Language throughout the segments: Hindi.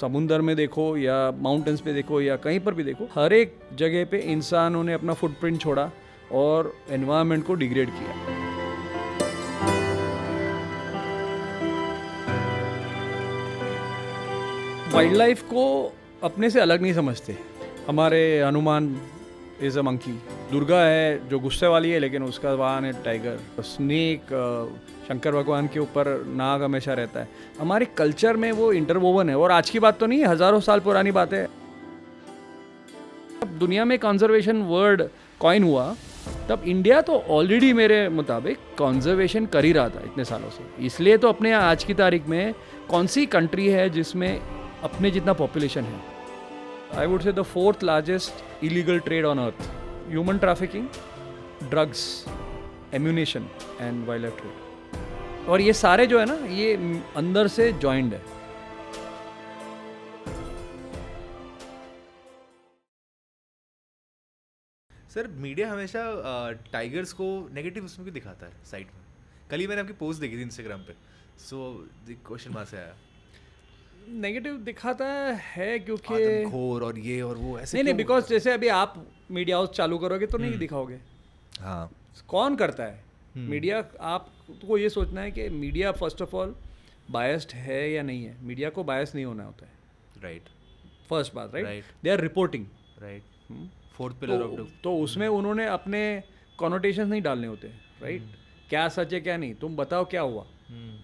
समुंदर में देखो या माउंटेन्स पे देखो या कहीं पर भी देखो, हर एक जगह पे इंसानों ने अपना फुटप्रिंट छोड़ा और एनवायरनमेंट को डिग्रेड किया। वाइल्ड लाइफ को अपने से अलग नहीं समझते। हमारे Hanuman is a monkey, Durga है जो गुस्से वाली है लेकिन उसका वाहन है टाइगर, स्नेक शंकर भगवान के ऊपर नाग हमेशा रहता है। हमारे कल्चर में वो इंटरवोवन है और आज की बात तो नहीं है, हज़ारों साल पुरानी बात है। दुनिया में कंजर्वेशन वर्ड कॉइन हुआ तब इंडिया तो ऑलरेडी मेरे मुताबिक कंजर्वेशन कर ही रहा था इतने सालों से। इसलिए तो अपने आज की तारीख में कौन सी कंट्री है जिसमें अपने जितना पॉपुलेशन है? I would say the 4th largest illegal trade on earth, human trafficking, drugs, ammunition and wild life trade. और ये सारे जो है ना, ये अंदर से जॉइंड है। सर मीडिया हमेशा टाइगर्स को नेगेटिव उसमें भी दिखाता है साइड में। कल ही मैंने आपकी पोस्ट देखी थी इंस्टाग्राम पे, सो क्वेश्चन वहाँ से आया। नेगेटिव दिखाता है क्योंकि आदमखोर और ये और वो ऐसे नहीं, बिकॉज जैसे अभी आप मीडिया हाउस चालू करोगे तो नहीं दिखाओगे। हाँ, कौन करता है मीडिया? आपको ये सोचना है कि media first of all biased है या नहीं है। मीडिया को बायस नहीं होना होता है, राइट, फर्स्ट बात, right. They are reporting, right, fourth pillar of तो उसमें उन्होंने अपने कॉनोटेशन नहीं डालने होते, राइट। क्या सच है क्या नहीं, तुम बताओ क्या हुआ।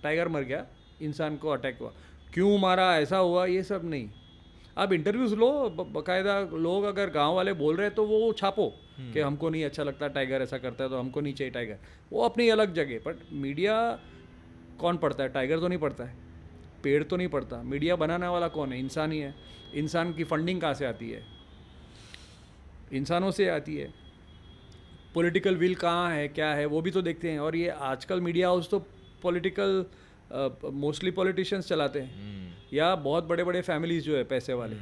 टाइगर मर गया, इंसान को अटैक हुआ, क्यों मारा, ऐसा हुआ, ये सब नहीं। आप इंटरव्यूज लो, बाकायदा लोग अगर गांव वाले बोल रहे हैं तो वो छापो कि हमको नहीं अच्छा लगता टाइगर ऐसा करता है तो हमको नहीं चाहिए टाइगर, वो अपनी अलग जगह। बट मीडिया कौन पढ़ता है? टाइगर तो नहीं पढ़ता है, पेड़ तो नहीं पढ़ता। मीडिया बनाने वाला कौन है? इंसान ही है। इंसान की फंडिंग कहाँ से आती है? इंसानों से आती है। पॉलिटिकल विल कहाँ है, क्या है, वो भी तो देखते हैं। और ये आजकल मीडिया हाउस तो पॉलिटिकल मोस्टली पॉलिटिशियंस चलाते हैं या बहुत बड़े बड़े फैमिलीज जो है पैसे वाले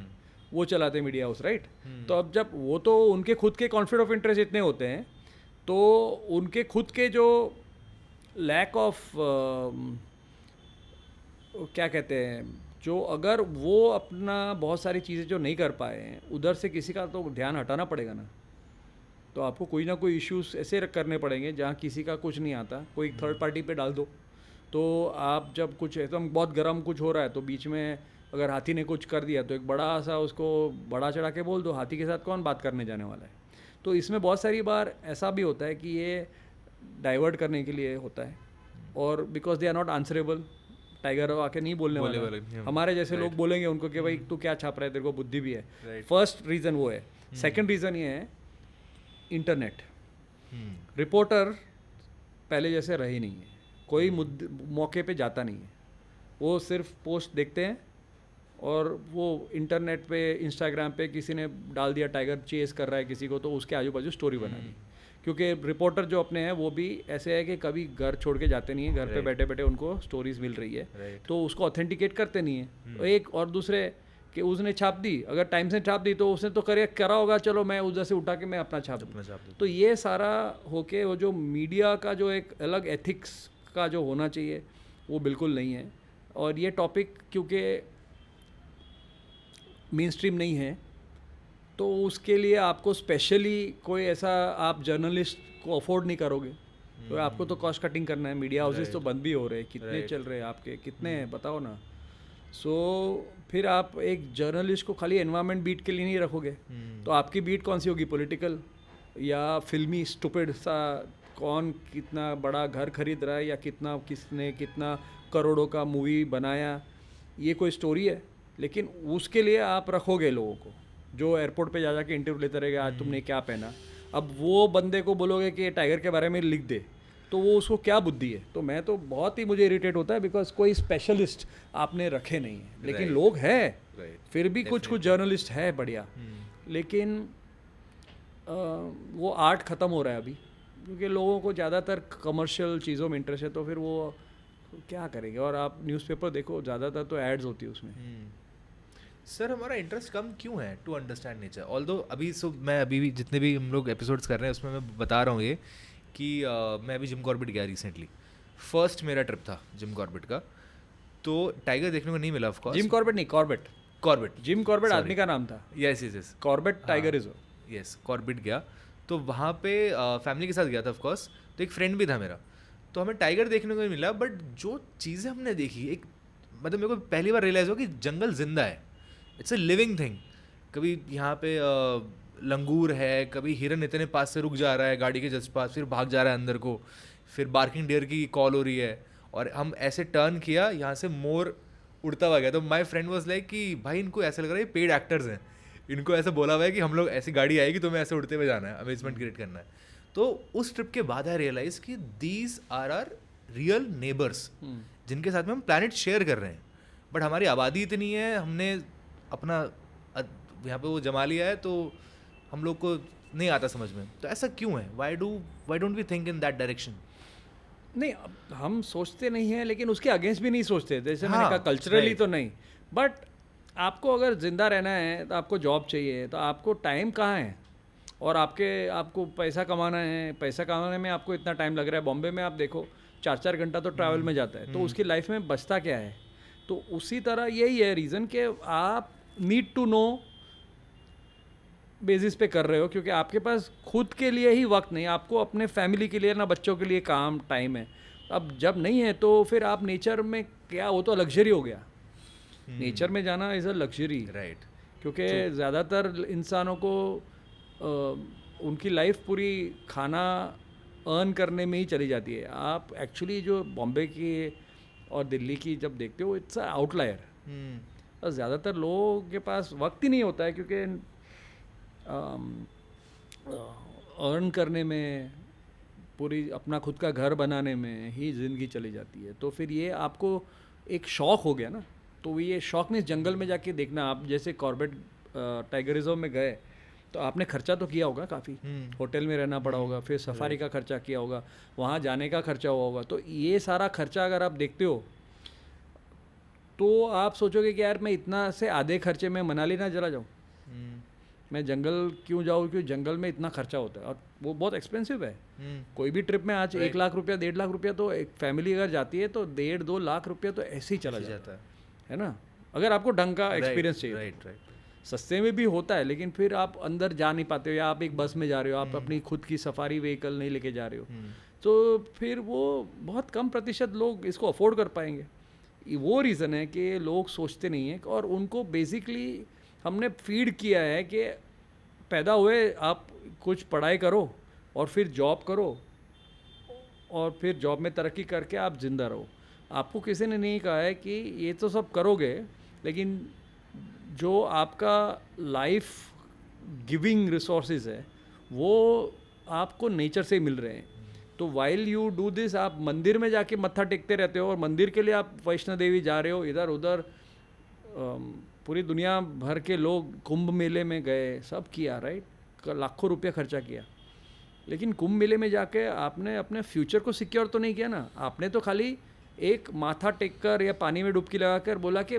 वो चलाते हैं मीडिया हाउस, राइट। तो अब जब वो तो उनके खुद के कॉन्फ्लिक्ट ऑफ इंटरेस्ट इतने होते हैं तो उनके खुद के जो लैक ऑफ क्या कहते हैं, जो अगर वो अपना बहुत सारी चीज़ें जो नहीं कर पाए हैं उधर से किसी का तो ध्यान हटाना पड़ेगा ना। तो आपको कोई ना कोई इश्यूज ऐसे करने पड़ेंगे जहाँ किसी का कुछ नहीं आता, कोई थर्ड पार्टी पे डाल दो। तो आप जब कुछ एकदम बहुत गर्म कुछ हो रहा है तो बीच में अगर हाथी ने कुछ कर दिया तो एक बड़ा सा उसको बड़ा चढ़ा के बोल दो। हाथी के साथ कौन बात करने जाने वाला है? तो इसमें बहुत सारी बार ऐसा भी होता है कि ये डाइवर्ट करने के लिए होता है और because they are not answerable. Tiger आके नहीं बोलने वाला, हमारे जैसे लोग बोलेंगे उनको कि भाई तू क्या छाप रहा है, तेरे को बुद्धि भी है। फर्स्ट रीज़न वो है। सेकंड रीज़न ये है इंटरनेट। रिपोर्टर पहले जैसे रही नहीं है, कोई मौके पे जाता नहीं है, वो सिर्फ पोस्ट देखते हैं और वो इंटरनेट पे इंस्टाग्राम पे किसी ने डाल दिया टाइगर चेस कर रहा है किसी को तो उसके आजू बाजू स्टोरी बना दी। क्योंकि रिपोर्टर जो अपने हैं वो भी ऐसे है कि कभी घर छोड़ के जाते नहीं है, घर पे बैठे बैठे उनको स्टोरीज मिल रही है तो उसको ऑथेंटिकेट करते नहीं है। एक और दूसरे कि उसने छाप दी, अगर टाइम से छाप दी तो उसने तो करा होगा, चलो मैं उधर से उठा के मैं अपना छाप दूँ। तो ये सारा होके वो जो मीडिया का जो एक अलग एथिक्स का जो होना चाहिए वो बिल्कुल नहीं है। और ये टॉपिक क्योंकि मेन स्ट्रीम नहीं है तो उसके लिए आपको स्पेशली कोई ऐसा आप जर्नलिस्ट को अफोर्ड नहीं करोगे तो आपको तो कॉस्ट कटिंग करना है। मीडिया हाउसेस तो बंद भी हो रहे हैं, कितने चल रहे हैं आपके, कितने हैं बताओ ना। सो फिर आप एक जर्नलिस्ट को खाली एनवायरनमेंट बीट के लिए नहीं रखोगे तो आपकी बीट कौन सी होगी? पॉलिटिकल या फिल्मी स्टूपिड सा, कौन कितना बड़ा घर खरीद रहा है या किसने कितना करोड़ों का मूवी बनाया, ये कोई स्टोरी है? लेकिन उसके लिए आप रखोगे लोगों को जो एयरपोर्ट पे जा के इंटरव्यू लेते रहेगा, आज तुमने क्या पहना। अब वो बंदे को बोलोगे कि टाइगर के बारे में लिख दे तो वो उसको क्या बुद्धि है? तो मैं तो बहुत ही मुझे इरिटेट होता है बिकॉज कोई स्पेशलिस्ट आपने रखे नहीं है। लेकिन लोग हैं फिर भी कुछ जर्नलिस्ट है बढ़िया, लेकिन वो आर्ट ख़त्म हो रहा है अभी क्योंकि लोगों को ज़्यादातर कमर्शियल चीज़ों में इंटरेस्ट है तो फिर वो क्या करेंगे। और आप न्यूज़पेपर देखो ज़्यादातर तो एड्स होती है उसमें। सर हमारा इंटरेस्ट कम क्यों है टू अंडरस्टैंड नेचर? ऑल्दो अभी मैं अभी भी जितने भी हम लोग एपिसोड्स कर रहे हैं उसमें मैं बता रहा हूँ ये कि मैं अभी जिम कॉर्बेट गया रिसेंटली। फर्स्ट मेरा ट्रिप था जिम कॉर्बेट का, तो टाइगर देखने को नहीं मिला ऑफ कोर्स। जिम कॉर्बेट नहीं, कॉर्बेट, जिम कॉर्बेट आदमी का नाम था, yes yes yes, Corbett tiger is yes Corbett गया। तो वहाँ पे फैमिली के साथ गया था ऑफ कोर्स, तो एक फ्रेंड भी था मेरा, तो हमें टाइगर देखने को मिला। बट जो चीज़ें हमने देखी, एक मतलब मेरे को पहली बार रियलाइज़ हुआ कि जंगल जिंदा है, इट्स अ लिविंग थिंग। कभी यहाँ पे लंगूर है, कभी हिरन इतने पास से रुक जा रहा है गाड़ी के जस्ट पास, फिर भाग जा रहा है अंदर को, फिर बार्किंग डियर की कॉल हो रही है, और हम ऐसे टर्न किया, यहाँ से मोर उड़ता हुआ गया। तो माय फ्रेंड वाज लाइक कि भाई इनको ऐसा लग रहा है पेड एक्टर्स हैं, इनको ऐसा बोला हुआ है कि हम लोग ऐसी गाड़ी आएगी तो मैं ऐसे उड़ते हुए जाना है, अमेजमेंट क्रिएट करना है। तो उस ट्रिप के बाद आई रियलाइज कि these are are real neighbours जिनके साथ में हम प्लानट शेयर कर रहे हैं, बट हमारी आबादी इतनी है, हमने अपना यहाँ पे वो जमा लिया है, तो हम लोग को नहीं आता समझ में। तो ऐसा क्यों है? Why don't we think in that direction? नहीं, हम सोचते नहीं हैं, लेकिन उसके अगेंस्ट भी नहीं सोचते, जैसे मैंने हाँ, कहा कल्चरली right. तो नहीं, बट आपको अगर ज़िंदा रहना है तो आपको जॉब चाहिए, तो आपको टाइम कहाँ है, और आपको पैसा कमाना है, पैसा कमाने में आपको इतना टाइम लग रहा है। बॉम्बे में आप देखो 4-4 घंटा तो ट्रैवल में जाता है, तो उसकी लाइफ में बचता क्या है? तो उसी तरह यही है रीज़न कि आप नीड टू नो बेसिस पे कर रहे हो, क्योंकि आपके पास खुद के लिए ही वक्त नहीं, आपको अपने फैमिली के लिए ना बच्चों के लिए काम टाइम है। अब जब नहीं है तो फिर आप नेचर में क्या, वो तो लग्जरी हो गया। नेचर में जाना इज़ अ लग्जरी, राइट। क्योंकि ज़्यादातर इंसानों को उनकी लाइफ पूरी खाना अर्न करने में ही चली जाती है। आप एक्चुअली जो बॉम्बे की और दिल्ली की जब देखते हो, इट्स अ आउटलायर। ज़्यादातर लोगों के पास वक्त ही नहीं होता है, क्योंकि अर्न करने में, पूरी अपना खुद का घर बनाने में ही ज़िंदगी चली जाती है। तो फिर ये आपको एक शौक़ हो गया ना, तो ये शौक़ नहीं, जंगल में जाके देखना। आप जैसे कॉर्बेट टाइगर रिजर्व में गए तो आपने खर्चा तो किया होगा काफ़ी, होटल में रहना पड़ा होगा, फिर सफारी का खर्चा किया होगा, वहाँ जाने का खर्चा हुआ होगा। तो ये सारा खर्चा अगर आप देखते हो तो आप सोचोगे कि यार मैं इतना से आधे खर्चे में मनाली ना चला जाऊँ, मैं जंगल क्यों जाऊँ, क्योंकि जंगल में इतना खर्चा होता है और वो बहुत एक्सपेंसिव है। कोई भी ट्रिप में आज 1 लाख रुपया 1.5 लाख रुपया, तो एक फैमिली अगर जाती है तो 1.5-2 लाख रुपया तो ऐसे ही चला जाता है ना, अगर आपको ढंग का एक्सपीरियंस चाहिए। Right right. सस्ते में भी होता है, लेकिन फिर आप अंदर जा नहीं पाते हो, या आप एक बस में जा रहे हो, आप अपनी खुद की सफारी व्हीकल नहीं लेके जा रहे हो, तो फिर वो बहुत कम प्रतिशत लोग इसको अफोर्ड कर पाएंगे। वो रीज़न है कि लोग सोचते नहीं हैं, और उनको बेसिकली हमने फीड किया है कि पैदा हुए आप कुछ पढ़ाई करो और फिर जॉब करो, और फिर जॉब में तरक्की करके आप ज़िंदा रहो। आपको किसी ने नहीं कहा है कि ये तो सब करोगे, लेकिन जो आपका लाइफ गिविंग रिसोर्सेज है वो आपको नेचर से मिल रहे हैं। तो वाइल यू डू दिस, आप मंदिर में जाके मत्था टेकते रहते हो, और मंदिर के लिए आप वैष्णो देवी जा रहे हो, इधर उधर पूरी दुनिया भर के लोग कुंभ मेले में गए, सब किया, राइट, लाखों रुपया खर्चा किया, लेकिन कुंभ मेले में जाके आपने अपने फ्यूचर को सिक्योर तो नहीं किया ना। आपने तो खाली एक माथा टेक कर या पानी में डुबकी लगाकर बोला कि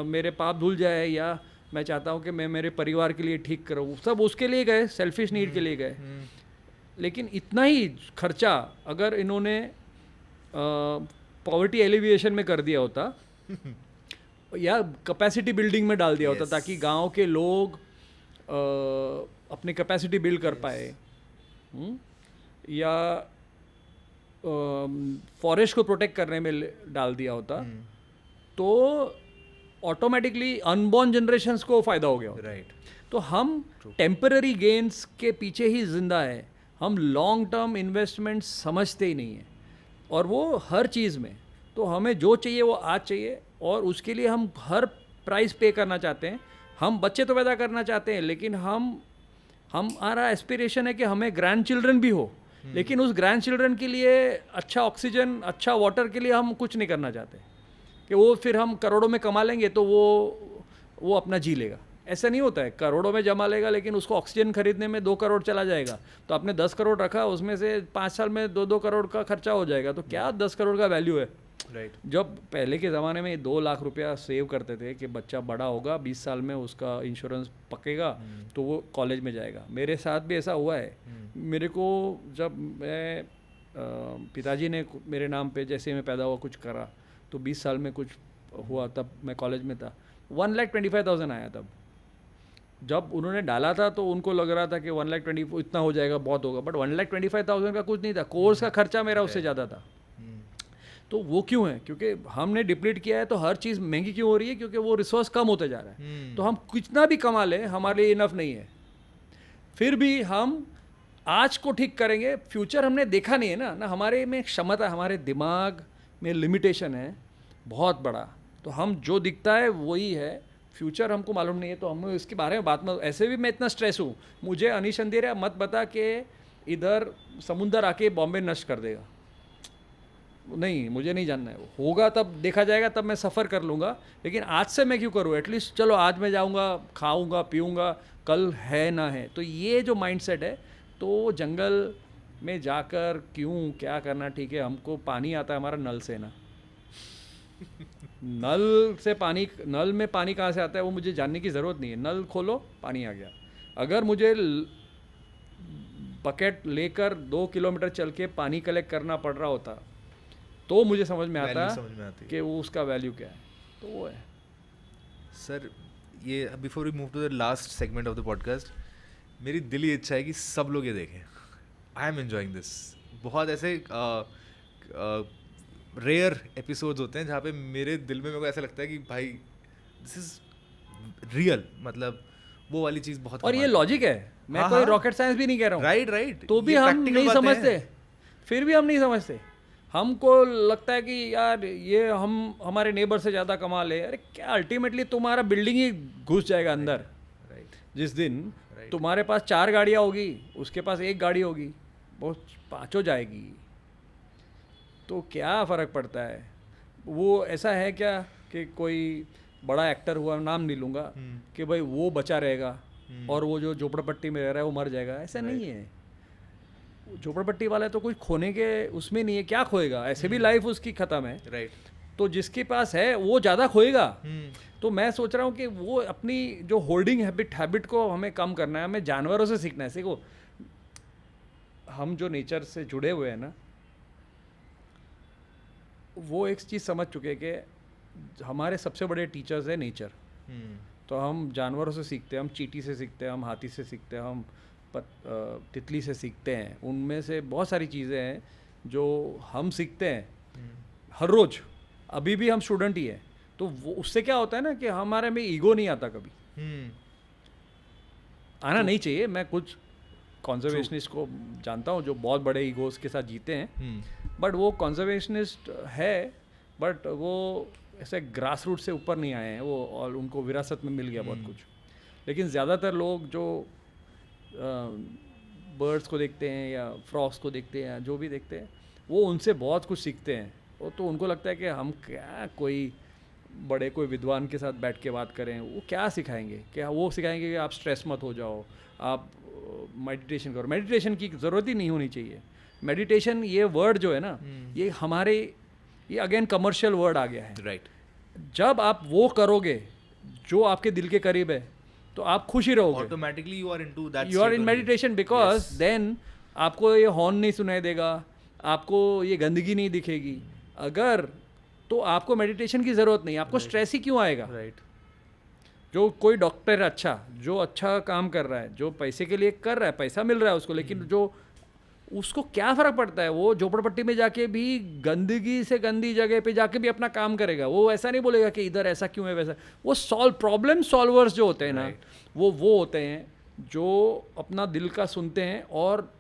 मेरे पाप धुल जाए, या मैं चाहता हूँ कि मैं मेरे परिवार के लिए ठीक करूँ, सब उसके लिए गए, सेल्फिश नीड के लिए गए। लेकिन इतना ही खर्चा अगर इन्होंने पॉवर्टी एलिविएशन में कर दिया होता या कैपेसिटी बिल्डिंग में डाल दिया होता, ताकि गांव के लोग अपनी कैपेसिटी बिल्ड कर पाए, या फॉरेस्ट को प्रोटेक्ट करने में डाल दिया होता, तो ऑटोमेटिकली अनबॉर्न जनरेशन्स को फ़ायदा हो गया। राइट। तो हम टेम्पररी गेन्स के पीछे ही जिंदा है, हम लॉन्ग टर्म इन्वेस्टमेंट समझते ही नहीं हैं, और वो हर चीज़ में। तो हमें जो चाहिए वो आज चाहिए, और उसके लिए हम हर प्राइस पे करना चाहते हैं। हम बच्चे तो पैदा करना चाहते हैं, लेकिन हमारा एस्पिरेशन है कि हमें ग्रैंड चिल्ड्रन भी हो, लेकिन उस ग्रैंड चिल्ड्रन के लिए अच्छा ऑक्सीजन, अच्छा वाटर के लिए हम कुछ नहीं करना चाहते कि वो फिर हम करोड़ों में कमा लेंगे तो वो अपना जी लेगा। ऐसा नहीं होता है, करोड़ों में जमा लेगा, लेकिन उसको ऑक्सीजन खरीदने में 2 करोड़ चला जाएगा। तो आपने 10 करोड़ रखा, उसमें से 5 साल में 2-2 करोड़ का खर्चा हो जाएगा, तो क्या 10 करोड़ का वैल्यू है? राइट। जब पहले के ज़माने में 2 लाख रुपया सेव करते थे कि बच्चा बड़ा होगा, 20 साल में उसका इंश्योरेंस पकेगा तो वो कॉलेज में जाएगा। मेरे साथ भी ऐसा हुआ है। मेरे को जब मैं पिताजी ने मेरे नाम पे जैसे मैं पैदा हुआ कुछ करा, तो 20 साल में कुछ हुआ, तब मैं कॉलेज में था, 1,25,000 आया तब। जब उन्होंने डाला था तो उनको लग रहा था कि 1,20,000 इतना हो जाएगा, बहुत होगा, बट 1,25,000 का कुछ नहीं था। कोर्स का खर्चा मेरा उससे ज़्यादा था। तो वो क्यों है? क्योंकि हमने डिप्लीट किया है, तो हर चीज़ महंगी क्यों हो रही है? क्योंकि वो रिसोर्स कम होते जा रहा है। तो हम कितना भी कमा लें, हमारे लिए इनफ नहीं है। फिर भी हम आज को ठीक करेंगे, फ्यूचर हमने देखा नहीं है ना हमारे में क्षमता, हमारे दिमाग में लिमिटेशन है बहुत बड़ा। तो हम जो दिखता है वही है, फ्यूचर हमको मालूम नहीं है, तो हम इसके बारे में बात मत। ऐसे भी मैं इतना स्ट्रेस हूँ, मुझे अनीश अंधेरिया मत बता के इधर समुंदर आके बॉम्बे नष्ट कर देगा, नहीं, मुझे नहीं जानना है। होगा तब देखा जाएगा, तब मैं सफ़र कर लूँगा, लेकिन आज से मैं क्यों करूँ? एटलीस्ट चलो आज मैं जाऊँगा, खाऊँगा पीऊँगा, कल है ना है। तो ये जो माइंडसेट है, तो जंगल में जाकर क्यों क्या करना? ठीक है, हमको पानी आता है हमारा नल से ना, नल से पानी, नल में पानी कहाँ से आता है वो मुझे जानने की ज़रूरत नहीं है। नल खोलो, पानी आ गया। अगर मुझे बकेट लेकर 2 किलोमीटर चल के पानी कलेक्ट करना पड़ रहा होता, तो मुझे समझ में आता कि वो उसका वैल्यू क्या है। तो वो है सर। ये before we move to the last segment of the podcast, मेरी दिली इच्छा है कि सब लोग ये देखें। I am enjoying this. बहुत ऐसे रेयर एपिसोड्स होते हैं जहाँ पे मेरे दिल में मेरे को ऐसा लगता है कि भाई दिस इज रियल, मतलब वो वाली चीज़ बहुत। और ये लॉजिक है, मैं कोई रॉकेट साइंस भी नहीं कह रहा हूँ। राइट। तो भी हम नहीं समझते, फिर भी हम नहीं समझते। हमको लगता है कि यार ये हम हमारे नेबर से ज़्यादा कमा ले। अरे क्या, अल्टीमेटली तुम्हारा बिल्डिंग ही घुस जाएगा अंदर। जिस दिन तुम्हारे पास 4 गाड़ियाँ होगी, उसके पास 1 गाड़ी होगी, वो 5 जाएगी, तो क्या फ़र्क पड़ता है? वो ऐसा है क्या कि कोई बड़ा एक्टर हुआ, नाम नहीं लूँगा, कि भाई वो बचा रहेगा और वो जो झोपड़पट्टी में रह रहा है वो मर जाएगा? ऐसा नहीं है। झोपड़पट्टी वाला तो कुछ खोने के उसमें नहीं है, क्या खोएगा? ऐसे भी लाइफ उसकी ख़त्म है। राइट। तो जिसके पास है वो ज़्यादा खोएगा। तो मैं सोच रहा हूँ कि वो अपनी जो होल्डिंग हैबिट को हमें कम करना है, हमें जानवरों से सीखना है। सीखो, हम जो नेचर से जुड़े हुए हैं ना, वो एक चीज़ समझ चुके हैं कि हमारे सबसे बड़े टीचर्स है नेचर। तो हम जानवरों से सीखते हैं, हम चींटी से सीखते हैं, हम हाथी से सीखते हैं, हम तितली से सीखते हैं। उनमें से बहुत सारी चीज़ें हैं जो हम सीखते हैं हर रोज़। अभी भी हम स्टूडेंट ही हैं, तो वो उससे क्या होता है ना कि हमारे में ईगो नहीं आता कभी। आना नहीं चाहिए। मैं कुछ कॉन्जर्वेशनिस्ट को जानता हूँ जो बहुत बड़े ईगोस के साथ जीते हैं, बट वो कॉन्जर्वेशनिस्ट है, बट वो ऐसे ग्रास रूट से ऊपर नहीं आए हैं वो, और उनको विरासत में मिल गया बहुत कुछ। लेकिन ज़्यादातर लोग जो बर्ड्स को देखते हैं या फ्रॉक्स को देखते हैं या जो भी देखते हैं, वो उनसे बहुत कुछ सीखते हैं। वो तो उनको लगता है कि हम क्या कोई बड़े कोई विद्वान के साथ बैठ के बात करें, वो क्या सिखाएंगे? क्या वो सिखाएंगे कि आप स्ट्रेस मत हो जाओ, आप मेडिटेशन करो? मेडिटेशन की ज़रूरत ही नहीं होनी चाहिए। मेडिटेशन ये वर्ड जो है ना, ये हमारे, ये अगेन कमर्शियल वर्ड आ गया है। राइट। जब आप वो करोगे जो आपके दिल के करीब है, तो आप खुश ही रहोगे। Automatically you are into that, you are in meditation, because then आपको ये हॉर्न नहीं सुनाई देगा, आपको ये गंदगी नहीं दिखेगी। अगर तो आपको मेडिटेशन की ज़रूरत नहीं, आपको स्ट्रेस ही क्यों आएगा? राइट। जो कोई डॉक्टर अच्छा, जो अच्छा काम कर रहा है, जो पैसे के लिए कर रहा है, पैसा मिल रहा है उसको, लेकिन जो उसको क्या फ़र्क पड़ता है? वो झोपड़पट्टी में जाके भी गंदगी से गंदी जगह पे जाके भी अपना काम करेगा। वो ऐसा नहीं बोलेगा कि इधर ऐसा क्यों है वैसा। वो प्रॉब्लम सॉल्वर्स जो होते हैं ना, वो होते हैं जो अपना दिल का सुनते हैं, और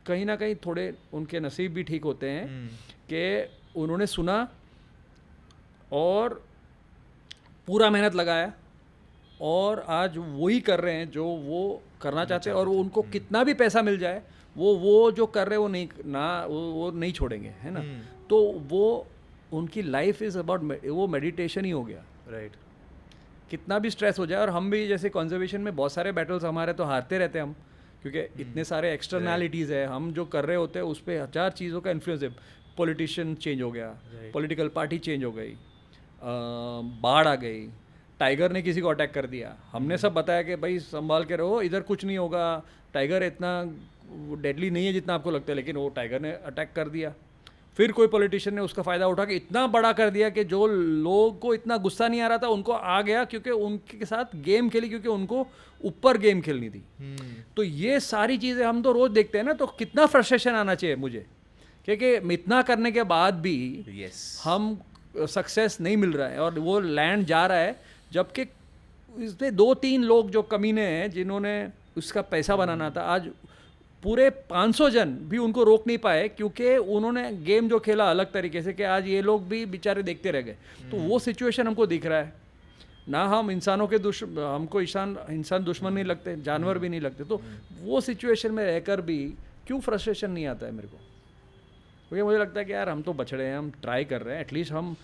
कहीं ना कहीं थोड़े उनके नसीब भी ठीक होते हैं कि उन्होंने सुना और पूरा मेहनत लगाया, और आज वही कर रहे हैं जो वो करना चाहते हैं। और वो उनको कितना भी पैसा मिल जाए, वो जो कर रहे हैं वो नहीं छोड़ेंगे, है ना। तो वो उनकी लाइफ इज़ अबाउट वो मेडिटेशन ही हो गया। राइट। कितना भी स्ट्रेस हो जाए, और हम भी जैसे कंजर्वेशन में बहुत सारे बैटल्स हमारे तो हारते रहते हैं हम, क्योंकि इतने सारे एक्सटर्नैलिटीज़ है। हम जो कर रहे होते हैं उस पर 1000 चीज़ों का इन्फ्लुएंस है। पॉलिटिशियन चेंज हो गया, पॉलिटिकल पार्टी चेंज हो गई, बाढ़ आ गई, टाइगर ने किसी को अटैक कर दिया। हमने सब बताया कि भाई संभाल के रहो, इधर कुछ नहीं होगा, टाइगर इतना डेडली नहीं है जितना आपको लगता है, लेकिन वो टाइगर ने अटैक कर दिया। फिर कोई पॉलिटिशियन ने उसका फ़ायदा उठा के इतना बड़ा कर दिया कि जो लोगों को इतना गुस्सा नहीं आ रहा था उनको आ गया, क्योंकि उनके साथ गेम खेली, क्योंकि उनको ऊपर गेम खेलनी थी। तो ये सारी चीज़ें हम तो रोज़ देखते हैं ना, तो कितना फ्रस्ट्रेशन आना चाहिए मुझे, क्योंकि इतना करने के बाद भी हम सक्सेस नहीं मिल रहा है और वो लैंड जा रहा है, जबकि इसमें 2-3 लोग जो कमीने हैं जिन्होंने उसका पैसा बनाना था, आज पूरे 500 जन भी उनको रोक नहीं पाए, क्योंकि उन्होंने गेम जो खेला अलग तरीके से, कि आज ये लोग भी बेचारे देखते रह गए। तो वो सिचुएशन हमको दिख रहा है ना। हम इंसानों के हमको इंसान दुश्मन नहीं लगते, जानवर भी नहीं लगते, तो वो सिचुएशन में रहकर भी क्यों फ्रस्ट्रेशन नहीं आता है मेरे को? क्योंकि मुझे लगता है कि यार हम तो बच रहे हैं, हम ट्राई कर रहे हैं। एटलीस्ट हम,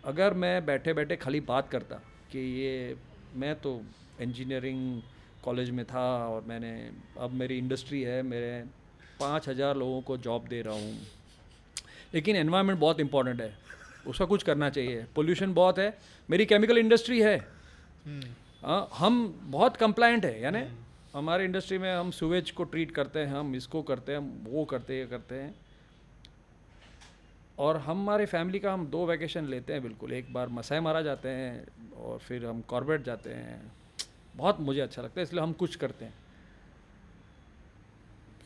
अगर मैं बैठे बैठे खाली बात करता कि ये मैं तो इंजीनियरिंग कॉलेज में था और मैंने, अब मेरी इंडस्ट्री है, मेरे 5000 लोगों को जॉब दे रहा हूँ, लेकिन एनवायरनमेंट बहुत इंपॉर्टेंट है, उसका कुछ करना चाहिए, पोल्यूशन बहुत है, मेरी केमिकल इंडस्ट्री है, हम बहुत कंप्लाइंट है, यानी हमारी इंडस्ट्री में हम सुवेज को ट्रीट करते हैं, हम इसको करते हैं, हम वो करते हैं, ये करते हैं, और हमारे फैमिली का हम 2 वैकेशन लेते हैं बिल्कुल, एक बार मसाई मारा जाते हैं और फिर हम कॉर्बेट जाते हैं। बहुत मुझे अच्छा लगता है, इसलिए हम कुछ करते हैं।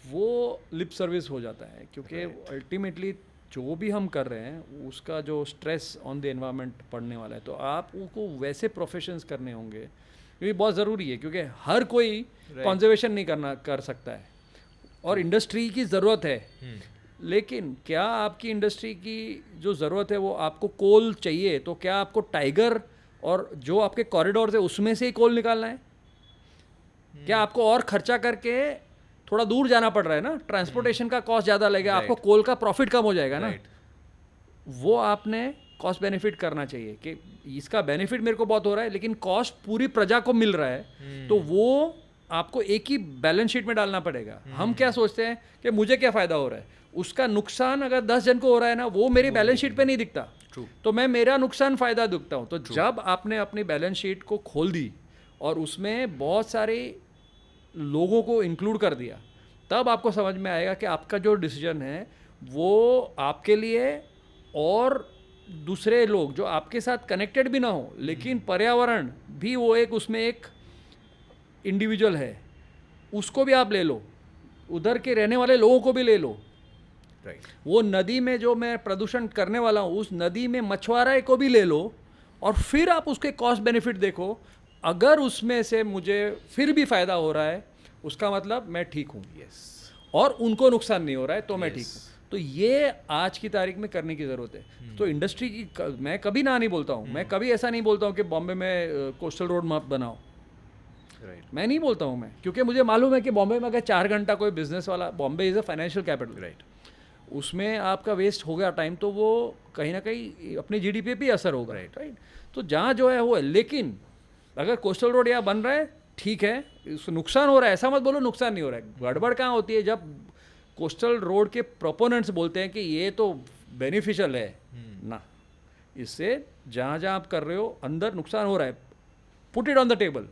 वो लिप सर्विस हो जाता है, क्योंकि अल्टीमेटली जो भी हम कर रहे हैं उसका जो स्ट्रेस ऑन द एनवायरनमेंट पड़ने वाला है, तो आपको वैसे प्रोफेशंस करने होंगे, क्योंकि बहुत ज़रूरी है, क्योंकि हर कोई कंजर्वेशन नहीं कर सकता है, और इंडस्ट्री की ज़रूरत है। लेकिन क्या आपकी इंडस्ट्री की जो ज़रूरत है वो आपको कोल चाहिए, तो क्या आपको टाइगर और जो आपके कॉरिडोर है उसमें से ही कोल निकालना है? क्या आपको और खर्चा करके थोड़ा दूर जाना पड़ रहा है ना, ट्रांसपोर्टेशन का कॉस्ट ज़्यादा लगेगा, आपको कोल का प्रॉफिट कम हो जाएगा ना। वो आपने कॉस्ट बेनिफिट करना चाहिए कि इसका बेनिफिट मेरे को बहुत हो रहा है, लेकिन कॉस्ट पूरी प्रजा को मिल रहा है, तो वो आपको एक ही बैलेंस शीट में डालना पड़ेगा। हम क्या सोचते हैं कि मुझे क्या फ़ायदा हो रहा है, उसका नुकसान अगर 10 जन को हो रहा है ना, वो मेरी बैलेंस शीट पे नहीं दिखता, तो मैं मेरा नुकसान फ़ायदा दिखता हूँ। तो जब आपने अपनी बैलेंस शीट को खोल दी और उसमें बहुत सारे लोगों को इंक्लूड कर दिया, तब आपको समझ में आएगा कि आपका जो डिसीजन है वो आपके लिए और दूसरे लोग जो आपके साथ कनेक्टेड भी ना हो, लेकिन पर्यावरण भी वो एक, उसमें एक इंडिविजुअल है, उसको भी आप ले लो, उधर के रहने वाले लोगों को भी ले लो। वो नदी में जो मैं प्रदूषण करने वाला हूँ, उस नदी में मछुआरे को भी ले लो, और फिर आप उसके कॉस्ट बेनिफिट देखो। अगर उसमें से मुझे फिर भी फ़ायदा हो रहा है, उसका मतलब मैं ठीक हूँ, और उनको नुकसान नहीं हो रहा है, तो मैं ठीक हूँ। तो ये आज की तारीख में करने की ज़रूरत है। तो इंडस्ट्री की मैं कभी ना नहीं बोलता हूँ, मैं कभी ऐसा नहीं बोलता हूँ कि बॉम्बे में कोस्टल रोड मत बनाओ, मैं नहीं बोलता हूँ मैं, क्योंकि मुझे मालूम है कि बॉम्बे में अगर 4 घंटा कोई बिजनेस वाला, Bombay is a financial capital, उसमें आपका वेस्ट हो गया टाइम, तो वो कहीं ना कहीं अपनी जीडीपी पे भी असर होगा, राइट। तो जहाँ जो है वो है, लेकिन अगर कोस्टल रोड यहाँ बन रहा है, ठीक है, उसको नुकसान हो रहा है, ऐसा मत बोलो नुकसान नहीं हो रहा है। गड़बड़ कहाँ होती है, जब कोस्टल रोड के प्रोपोनेंट्स बोलते हैं कि ये तो बेनिफिशियल है ना, इससे जहाँ जहाँ आप कर रहे हो अंदर नुकसान हो रहा है, put it on the table.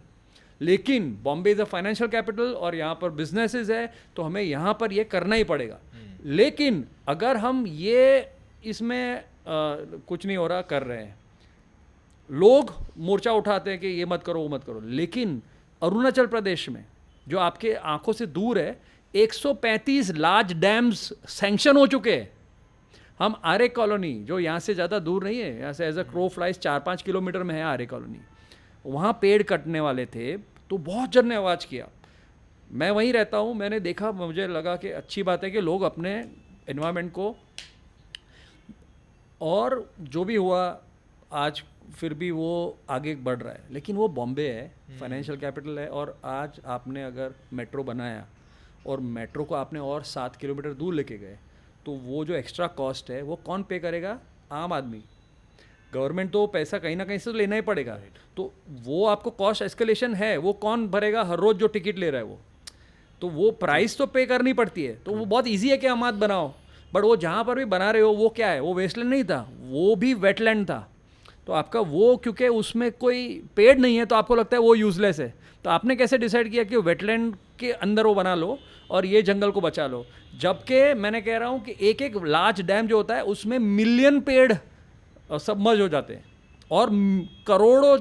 लेकिन Bombay is a financial capital और यहाँ पर बिजनेसेस है, तो हमें यहाँ पर ये करना ही पड़ेगा। लेकिन अगर हम ये इसमें कुछ नहीं हो रहा कर रहे हैं, लोग मोर्चा उठाते हैं कि ये मत करो वो मत करो, लेकिन अरुणाचल प्रदेश में जो आपके आंखों से दूर है, 135 लार्ज डैम्स सैंक्शन हो चुके हैं। हम आरे कॉलोनी, जो यहाँ से ज़्यादा दूर नहीं है, यहाँ से as a crow flies 4-5 kilometre में है आरे कॉलोनी, वहाँ पेड़ कटने वाले थे, तो बहुत जन ने आवाज़ किया। मैं वहीं रहता हूँ, मैंने देखा, मुझे लगा कि अच्छी बात है कि लोग अपने एनवायरनमेंट को, और जो भी हुआ आज फिर भी वो आगे बढ़ रहा है। लेकिन वो बॉम्बे है, फाइनेंशियल कैपिटल है, और आज आपने अगर मेट्रो बनाया और मेट्रो को आपने और 7 किलोमीटर दूर लेके गए, तो वो जो एक्स्ट्रा कॉस्ट है वो कौन पे करेगा? आम आदमी। गवर्नमेंट तो पैसा कहीं ना कहीं से तो लेना ही पड़ेगा, तो वो आपको कॉस्ट एस्केलेशन है, वो कौन भरेगा? हर रोज़ जो टिकट ले रहा है वो, तो वो प्राइस तो पे करनी पड़ती है। तो वो बहुत ईजी है कि हम मत बनाओ, बट वो जहाँ पर भी बना रहे हो वो क्या है? वो वेस्टलैंड नहीं था, वो भी वेटलैंड था। तो आपका वो, क्योंकि उसमें कोई पेड़ नहीं है तो आपको लगता है वो यूजलेस है, तो आपने कैसे डिसाइड किया कि वेटलैंड के अंदर वो बना लो और ये जंगल को बचा लो? जबकि मैंने कह रहा हूँ कि एक एक लार्ज डैम जो होता है उसमें मिलियन पेड़ सबमर्ज हो जाते हैं और करोड़ों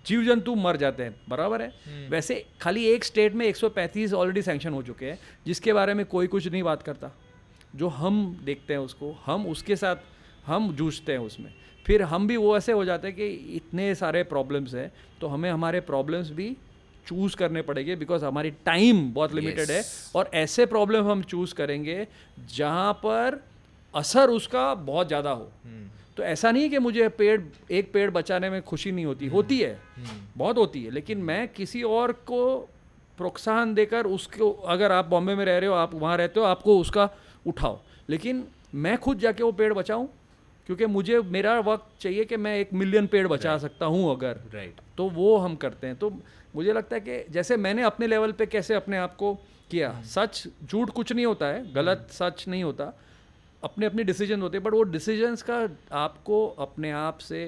जीव जंतु मर जाते हैं, बराबर है। वैसे खाली एक स्टेट में 135 ऑलरेडी सैंक्शन हो चुके हैं जिसके बारे में कोई कुछ नहीं बात करता। जो हम देखते हैं उसको, हम उसके साथ हम जूझते हैं उसमें, फिर हम भी वो ऐसे हो जाते हैं कि इतने सारे प्रॉब्लम्स हैं तो हमें हमारे प्रॉब्लम्स भी चूज़ करने पड़ेंगे, बिकॉज हमारी टाइम बहुत लिमिटेड है। और ऐसे प्रॉब्लम हम चूज़ करेंगे जहाँ पर असर उसका बहुत ज़्यादा हो। तो ऐसा नहीं है कि मुझे एक पेड़ बचाने में खुशी नहीं होती, होती है, बहुत होती है, लेकिन मैं किसी और को प्रोत्साहन देकर उसको, अगर आप बॉम्बे में रह रहे हो, आप वहाँ रहते हो, आपको उसका उठाओ, लेकिन मैं खुद जाके वो पेड़ बचाऊं, क्योंकि मुझे मेरा वक्त चाहिए कि मैं 1 मिलियन पेड़ बचा सकता हूँ अगर, तो वो हम करते हैं। तो मुझे लगता है कि जैसे मैंने अपने लेवल पे कैसे अपने आप को किया, सच झूठ कुछ नहीं होता है, गलत सच नहीं होता, अपने अपने डिसीजन होते हैं, बट वो डिसीजंस का आपको अपने आप से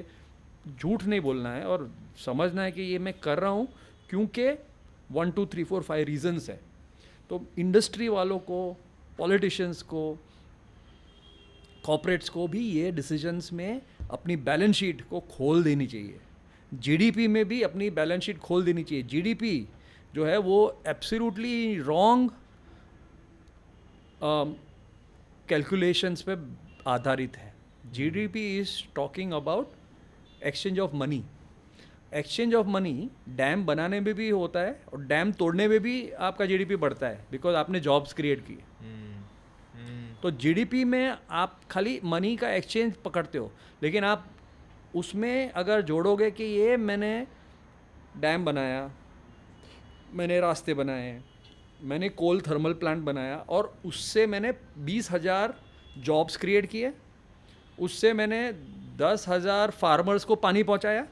झूठ नहीं बोलना है और समझना है कि ये मैं कर रहा हूँ क्योंकि 1 2 3 4 5 रीजंस है। तो इंडस्ट्री वालों को, पॉलिटिशियंस को, कॉर्पोरेट्स को भी ये डिसीजंस में अपनी बैलेंस शीट को खोल देनी चाहिए। जीडीपी में भी अपनी बैलेंस शीट खोल देनी चाहिए। जीडीपी जो है वो एब्सोल्युटली रॉन्ग कैलकुलेशंस पे आधारित है। GDP is talking about exchange of money. Exchange of money dam बनाने में भी होता है और डैम तोड़ने में भी आपका जीडीपी बढ़ता है, बिकॉज आपने जॉब्स क्रिएट किए। तो जीडीपी में आप खाली मनी का एक्सचेंज पकड़ते हो, लेकिन आप उसमें अगर जोड़ोगे कि ये मैंने डैम बनाया, मैंने रास्ते बनाए, मैंने कोल थर्मल प्लांट बनाया और उससे मैंने 20,000 जॉब्स क्रिएट किए, उससे मैंने 10,000 फार्मर्स को पानी पहुंचाया,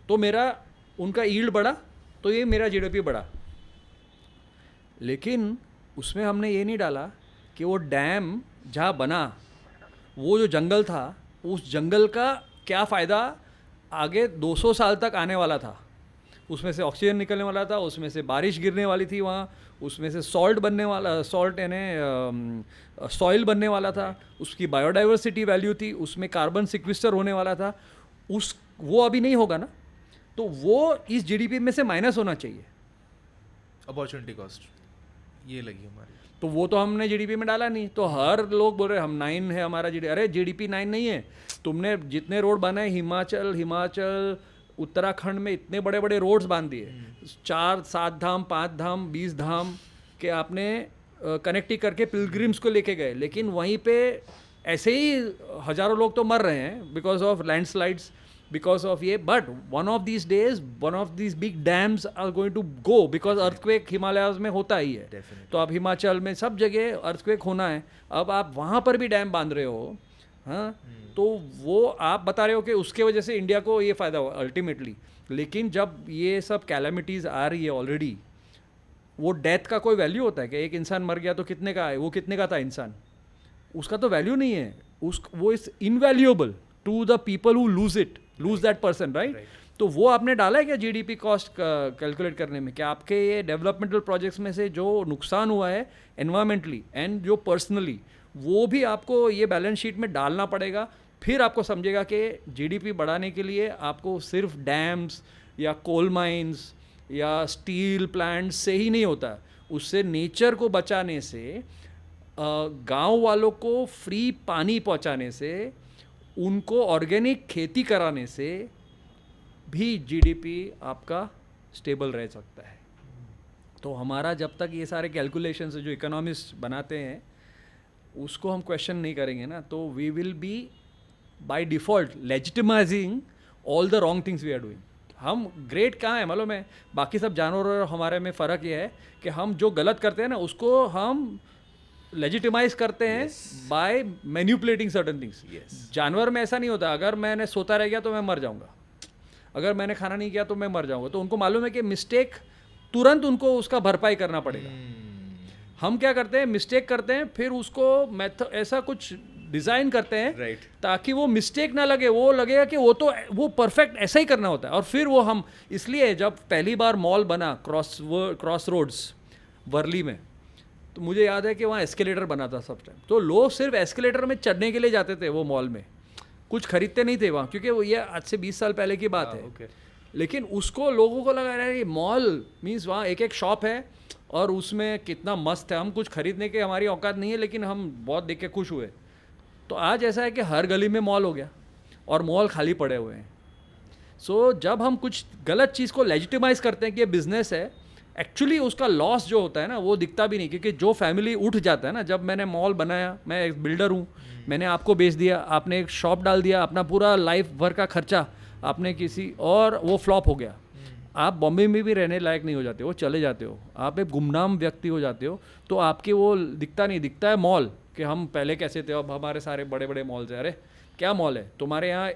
तो मेरा उनका यील्ड बढ़ा, तो ये मेरा जीडीपी बढ़ा। लेकिन उसमें हमने ये नहीं डाला कि वो डैम जहाँ बना, वो जो जंगल था, उस जंगल का क्या फ़ायदा आगे 200 साल तक आने वाला था। उसमें से ऑक्सीजन निकलने वाला था, उसमें से बारिश गिरने वाली थी वहाँ, उसमें से सॉल्ट बनने वाला, सॉल्ट यानी सॉइल बनने वाला था, उसकी बायोडाइवर्सिटी वैल्यू थी, उसमें कार्बन सिक्विस्टर होने वाला था। वो अभी नहीं होगा ना, तो वो इस जीडीपी में से माइनस होना चाहिए। अपॉर्चुनिटी कॉस्ट ये लगी हमारी, तो वो तो हमने जीडीपी में डाला नहीं। तो हर लोग बोल रहे हम 9 है हमारा जीडीपी। अरे जीडीपी 9 नहीं है। तुमने जितने रोड बनाए, हिमाचल उत्तराखंड में इतने बड़े बड़े रोड्स बांध दिए, 4 7 धाम, 5 धाम, 20 धाम के आपने कनेक्टिंग करके पिलग्रिम्स को लेके गए, लेकिन वहीं पे ऐसे ही हज़ारों लोग तो मर रहे हैं because of landslides, because of ये। But one of these days one of these big dams are going to go, because earthquake Himalayas में होता ही है। तो अब हिमाचल में सब जगह अर्थक्वेक होना है, अब आप वहाँ पर भी डैम बांध रहे हो, हाँ, तो वो आप बता रहे हो कि उसके वजह से इंडिया को ये फ़ायदा हो अल्टीमेटली। लेकिन जब ये सब कैलामिटीज़ आ रही है ऑलरेडी, वो डेथ का कोई वैल्यू होता है कि एक इंसान मर गया तो कितने का है, वो कितने का था इंसान, उसका तो वैल्यू नहीं है। वो is invaluable to the people who lose that person, right. तो वो आपने डाला है क्या जीडीपी कॉस्ट कैलकुलेट करने में, कि आपके ये डेवलपमेंटल प्रोजेक्ट्स में से जो नुकसान हुआ है एनवायरमेंटली एंड जो पर्सनली, वो भी आपको ये बैलेंस शीट में डालना पड़ेगा। फिर आपको समझेगा कि जीडीपी बढ़ाने के लिए आपको सिर्फ डैम्स या कोल माइंस या स्टील प्लांट्स से ही नहीं होता, उससे नेचर को बचाने से, गांव वालों को फ्री पानी पहुंचाने से, उनको ऑर्गेनिक खेती कराने से भी जीडीपी आपका स्टेबल रह सकता है। तो हमारा जब तक ये सारे कैलकुलेशंस जो इकोनॉमिस्ट बनाते हैं उसको हम क्वेश्चन नहीं करेंगे ना, तो we will be by default legitimizing all the wrong things we are doing. हम ग्रेट कहाँ हैं मालूम है, बाकी सब जानवरों और हमारे में फ़र्क ये है कि हम जो गलत करते हैं ना उसको हम लेजिटिमाइज करते हैं बाय मैन्युपुलेटिंग सर्टन थिंग्स। जानवर में ऐसा नहीं होता, अगर मैंने सोता रह गया तो मैं मर जाऊंगा, अगर मैंने खाना नहीं किया तो मैं मर जाऊंगा। तो उनको मालूम है कि मिस्टेक तुरंत उनको उसका भरपाई करना पड़ेगा। हम क्या करते हैं, मिस्टेक करते हैं, फिर उसको ऐसा कुछ डिज़ाइन करते हैं राइट ताकि वो मिस्टेक ना लगे, वो लगेगा कि वो परफेक्ट ऐसा ही करना होता है। और फिर वो हम इसलिए जब पहली बार मॉल बना क्रॉस रोड्स वर्ली में, तो मुझे याद है कि वहाँ एस्केलेटर बना था सब टाइम, तो लोग सिर्फ एस्केलेटर में चढ़ने के लिए जाते थे वो मॉल में, कुछ खरीदते नहीं थे वहाँ, क्योंकि वो ये आज से 20 साल पहले की बात है। ओके लेकिन उसको लोगों को लगा रहा है कि मॉल मीन्स वहाँ एक एक शॉप है और उसमें कितना मस्त है, हम कुछ खरीदने के हमारी औकात नहीं है, लेकिन हम बहुत देख के खुश हुए। तो आज ऐसा है कि हर गली में मॉल हो गया और मॉल खाली पड़े हुए हैं। सो जब हम कुछ गलत चीज़ को लेजिटिमाइज करते हैं कि ये बिजनेस है, एक्चुअली उसका लॉस जो होता है ना वो दिखता भी नहीं, क्योंकि जो फैमिली उठ जाता है ना, जब मैंने मॉल बनाया, मैं एक बिल्डर हूँ, मैंने आपको बेच दिया, आपने एक शॉप डाल दिया, अपना पूरा लाइफ भर का खर्चा आपने किसी और, वो फ्लॉप हो गया, आप बॉम्बे में भी रहने लायक नहीं हो जाते हो, चले जाते हो, आप एक गुमनाम व्यक्ति हो जाते हो। तो आपके वो दिखता नहीं, दिखता है मॉल कि हम पहले कैसे थे, अब हमारे सारे बड़े बड़े मॉल्स हैं। अरे क्या मॉल है तुम्हारे यहाँ,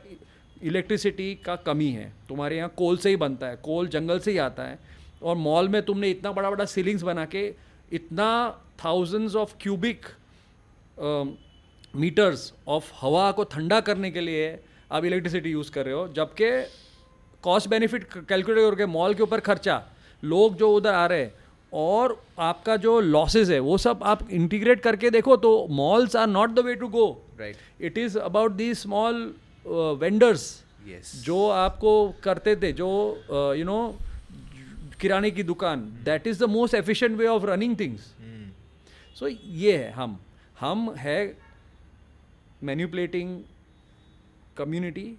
इलेक्ट्रिसिटी का कमी है, तुम्हारे यहाँ कोल से ही बनता है, कोल जंगल से ही आता है, और मॉल में तुमने इतना बड़ा बड़ा सीलिंग्स बना के इतना thousands of cubic metres of हवा को ठंडा करने के लिए आप इलेक्ट्रिसिटी यूज़ कर रहे हो, जबकि कॉस्ट बेनिफिट कैलकुलेट करके मॉल के ऊपर खर्चा, लोग जो उधर आ रहे हैं और आपका जो लॉसेस है, वो सब आप इंटीग्रेट करके देखो तो malls are not the way to go. Right it is about the small vendors yes जो आपको करते थे, जो यू नो किराने की दुकान, that is the most efficient way of running things. So ये है हम है मैन्युपुलेटिंग कम्युनिटी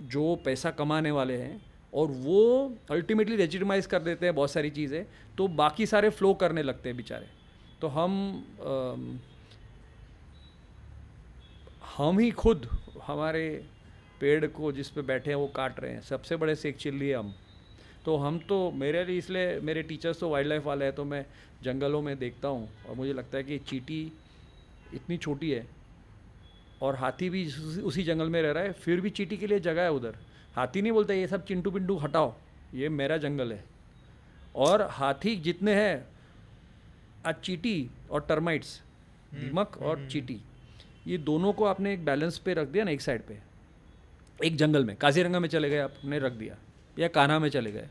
जो पैसा कमाने वाले हैं, और वो अल्टीमेटली लेजिटिमाइज कर देते हैं बहुत सारी चीज़ें, तो बाकी सारे फ्लो करने लगते हैं बेचारे। तो हम ही खुद हमारे पेड़ को जिस पे बैठे हैं वो काट रहे हैं, सबसे बड़े सेक चिल्ली हम। तो हम तो मेरे लिए, इसलिए मेरे टीचर्स तो वाइल्ड लाइफ वाले हैं, तो मैं जंगलों में देखता हूँ और मुझे लगता है कि चींटी इतनी छोटी है और हाथी भी उसी जंगल में रह रहा है, फिर भी चींटी के लिए जगह है उधर। हाथी नहीं बोलता ये सब चिंटू पिंटू हटाओ, ये मेरा जंगल है। और हाथी जितने हैं, आज चींटी और टर्माइट्स, दीमक और चींटी, ये दोनों को आपने एक बैलेंस पे रख दिया ना, एक साइड पे, एक जंगल में काजीरंगा में चले गए आपने रख दिया, या कान्हा में चले गए,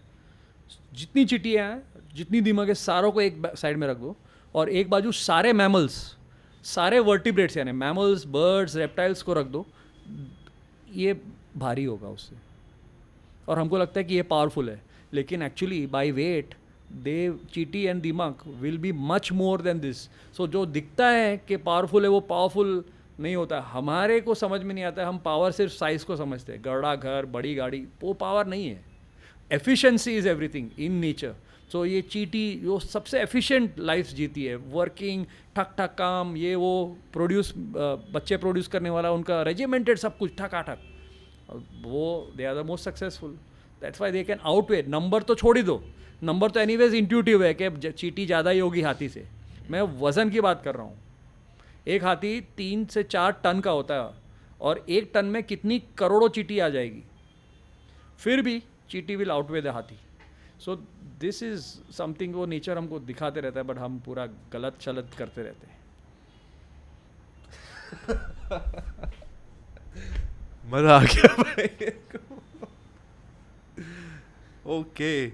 जितनी चींटियाँ हैं, जितनी दीमक है, सारों को एक साइड में रख दो, और एक बाजू सारे मैमल्स, सारे वर्टिब्रेट्स यानी मैमल्स, बर्ड्स, रेप्टाइल्स को रख दो, ये भारी होगा उससे। और हमको लगता है कि ये पावरफुल है, लेकिन एक्चुअली बाय वेट दे, चींटी एंड दीमक will be much more than this. So जो दिखता है कि पावरफुल है, वो पावरफुल नहीं होता। हमारे को समझ में नहीं आता है, हम पावर सिर्फ साइज़ को समझते हैं, गड़ा घर, बड़ी गाड़ी, वो पावर नहीं है। Efficiency is everything in nature. So ये चींटी जो सबसे एफिशिएंट लाइफ जीती है, वर्किंग, ठक ठक काम, ये वो प्रोड्यूस, बच्चे प्रोड्यूस करने वाला, उनका रेजिमेंटेड सब कुछ ठकाठक, वो they are the most successful. That's why they can outweigh. Number तो छोड़ ही दो, नंबर तो एनीवेज इंट्यूटिव है कि चींटी ज़्यादा ही होगी हाथी से। मैं वज़न की बात कर रहा हूँ। एक हाथी 3 से 4 टन का होता है, और 1 टन में कितनी करोड़ों चींटी आ जाएगी, फिर भी चींटी विल आउटवे द हाथी। सो दिस इज़ समथिंग वो नेचर हमको दिखाते रहता है, बट हम पूरा गलत शलत करते रहते हैं। मजा आ गया भाई। ओके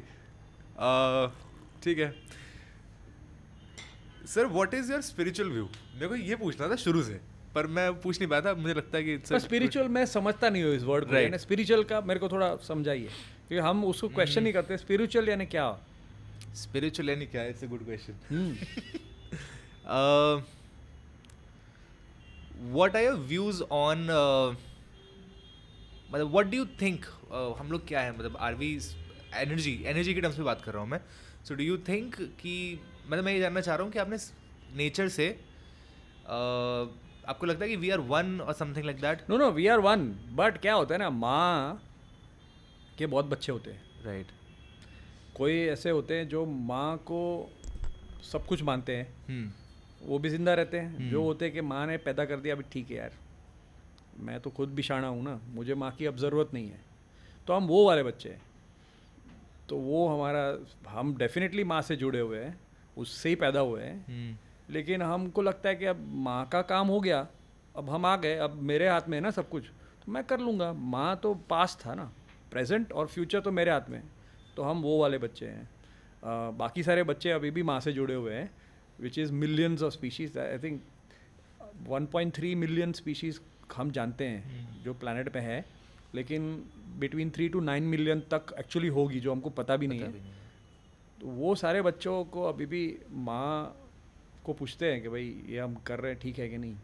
ठीक है sir, what is your spiritual view? मेरे को ये पूछना था शुरू से, पर मैं पूछ नहीं पाया था। मुझे लगता है कि स्पिरिचुअल मैं समझता नहीं हूँ इस वर्ड को, Right. स्पिरिचुअल का मेरे को थोड़ा समझाइए, क्योंकि हम उसको क्वेश्चन नहीं करते। स्पिरिचुअल यानी क्या? स्पिरिचुअल यानी क्या? It's a good question. What are your views on, मतलब व्हाट डू यू थिंक, हम लोग क्या है, मतलब आर वी एनर्जी के टर्म्स में बात कर रहा हूँ मैं। सो डू यू थिंक कि, मतलब मैं ये जानना चाह रहा हूँ कि आपने नेचर से आपको लगता है कि वी आर वन और something like that? No we are one, but क्या होता है ना, माँ के बहुत बच्चे होते हैं, राइट। कोई ऐसे होते हैं जो माँ को सब कुछ मानते हैं, वो भी जिंदा रहते हैं। जो होते हैं कि माँ ने पैदा कर दिया, अभी ठीक है यार, मैं तो खुद बिछाना हूँ ना, मुझे माँ की अब ज़रूरत नहीं है, तो हम वो वाले बच्चे हैं। तो वो हम डेफिनेटली माँ से जुड़े हुए हैं, उससे ही पैदा हुए हैं, लेकिन हमको लगता है कि अब माँ का काम हो गया, अब हम आ गए, अब मेरे हाथ में है ना सब कुछ, तो मैं कर लूँगा। माँ तो पास्ट था ना, प्रेजेंट और फ्यूचर तो मेरे हाथ में है। तो हम वो वाले बच्चे हैं। बाकी सारे बच्चे अभी भी माँ से जुड़े हुए हैं, which is millions of species. I think 1.3 million species हम जानते हैं जो प्लानट पे है, लेकिन बिटवीन 3 to 9 मिलियन तक एक्चुअली होगी जो हमको पता भी नहीं है। तो वो सारे बच्चों को अभी भी माँ को पूछते हैं कि भाई ये हम कर रहे हैं ठीक है कि नहीं।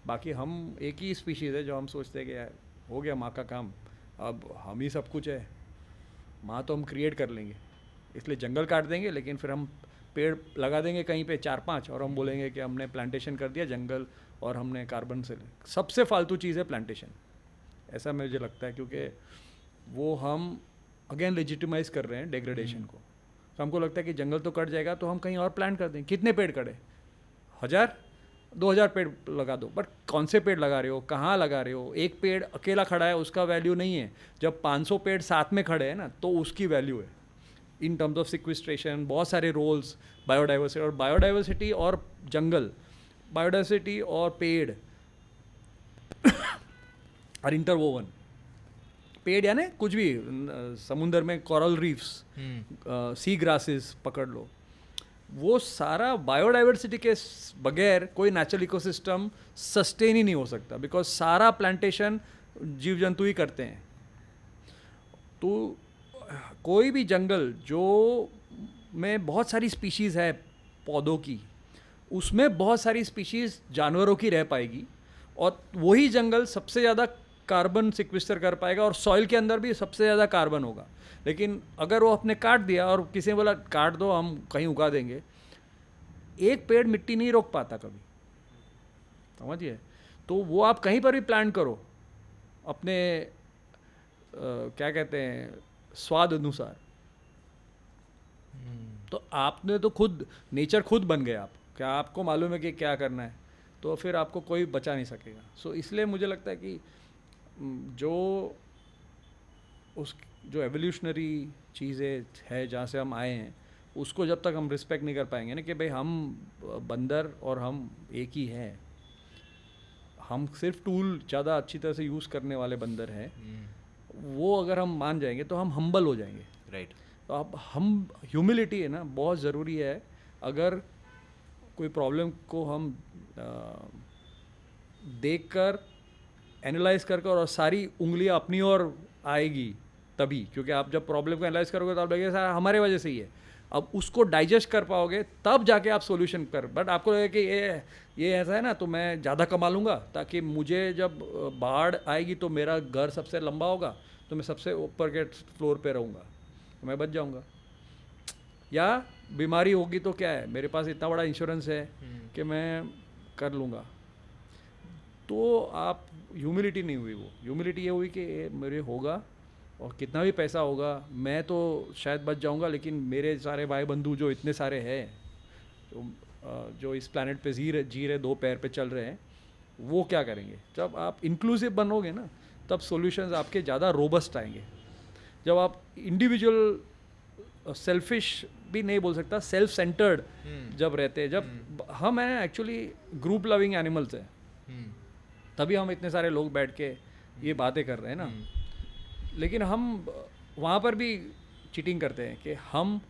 बाकी हम एक ही स्पीशीज़ है जो हम सोचते हैं कि यार हो गया माँ का काम, अब हम ही सब कुछ है, माँ तो हम क्रिएट कर लेंगे। इसलिए जंगल काट देंगे, लेकिन फिर हम पेड़ लगा देंगे कहीं पे 4-5, और हम बोलेंगे कि हमने प्लांटेशन कर दिया जंगल और हमने कार्बन से। सबसे फालतू चीज़ है प्लांटेशन, ऐसा मुझे लगता है, क्योंकि वो हम अगेन लेजिटिमाइज कर रहे हैं डेग्रेडेशन को। तो हमको लगता है कि जंगल तो कट जाएगा तो हम कहीं और प्लांट कर दें। कितने पेड़ कटे? 1000-2000 पेड़ लगा दो, बट कौन से पेड़ लगा रहे हो, कहाँ लगा रहे हो? एक पेड़ अकेला खड़ा है उसका वैल्यू नहीं है, जब 500 पेड़ साथ में खड़े हैं ना तो उसकी वैल्यू है इन टर्म्स ऑफ सिक्विस्ट्रेशन, बहुत सारे रोल्स, बायोडाइवर्सिटी। और बायोडाइवर्सिटी और जंगल, बायोडाइवर्सिटी और पेड़ और इंटरवोवन। पेड़ यानी कुछ भी, समुंदर में कोरल रीफ्स, सी ग्रासेस पकड़ लो, वो सारा बायोडाइवर्सिटी के बगैर कोई नेचुरल इकोसिस्टम सस्टेन ही नहीं हो सकता, बिकॉज सारा प्लांटेशन जीव जंतु ही करते हैं। तो कोई भी जंगल जो में बहुत सारी स्पीशीज़ है पौधों की, उसमें बहुत सारी स्पीशीज़ जानवरों की रह पाएगी, और वही जंगल सबसे ज़्यादा कार्बन सिक्विस्टर कर पाएगा, और सॉइल के अंदर भी सबसे ज़्यादा कार्बन होगा। लेकिन अगर वो आपने काट दिया और किसी ने बोला काट दो हम कहीं उगा देंगे, एक पेड़ मिट्टी नहीं रोक पाता कभी, समझिए। तो वो आप कहीं पर भी प्लांट करो अपने क्या कहते हैं स्वाद अनुसार, तो आपने तो खुद नेचर खुद बन गए आप, क्या आपको मालूम है कि क्या करना है, तो फिर आपको कोई बचा नहीं सकेगा। सो इसलिए मुझे लगता है कि जो उस जो एवोल्यूशनरी चीज़ें है जहाँ से हम आए हैं, उसको जब तक हम रिस्पेक्ट नहीं कर पाएंगे ना कि भाई हम बंदर और हम एक ही हैं, हम सिर्फ टूल ज़्यादा अच्छी तरह से यूज़ करने वाले बंदर हैं, वो अगर हम मान जाएंगे तो हम हम्बल हो जाएंगे। राइट। तो अब हम ह्यूमिलिटी है ना बहुत ज़रूरी है। अगर कोई प्रॉब्लम को हम देख कर एनालाइज कर और सारी उंगलियां अपनी ओर आएगी तभी, क्योंकि आप जब प्रॉब्लम को एनालाइज करोगे तो आप लगेगा सर हमारे वजह से ही है, अब उसको डाइजेस्ट कर पाओगे तब जाके आप सॉल्यूशन कर। बट आपको लगेगा कि ये ऐसा है ना तो मैं ज़्यादा कमा लूँगा, ताकि मुझे जब बाढ़ आएगी तो मेरा घर सबसे लंबा होगा, तो मैं सबसे ऊपर के फ्लोर पे रहूँगा, तो मैं बच जाऊँगा। या बीमारी होगी तो क्या है, मेरे पास इतना बड़ा इंश्योरेंस है कि मैं कर लूँगा। तो आप ह्यूमिलिटी नहीं हुई, वो ह्यूमिलिटी ये हुई कि मेरे होगा और कितना भी पैसा होगा मैं तो शायद बच जाऊंगा, लेकिन मेरे सारे भाई बंधु जो इतने सारे हैं तो जो इस प्लैनेट पे जी रहे 2 पैर पे चल रहे हैं, वो क्या करेंगे। जब आप इंक्लूसिव बनोगे ना तब सॉल्यूशंस आपके ज़्यादा रोबस्ट आएंगे। जब आप इंडिविजुअल सेल्फिश भी नहीं बोल सकता, सेल्फ सेंटर्ड जब रहते हैं, जब हम हैं एक्चुअली ग्रुप लविंग एनिमल्स हैं, तभी हम इतने सारे लोग बैठ के ये बातें कर रहे हैं ना। लेकिन हम वहाँ पर भी चीटिंग करते हैं कि हम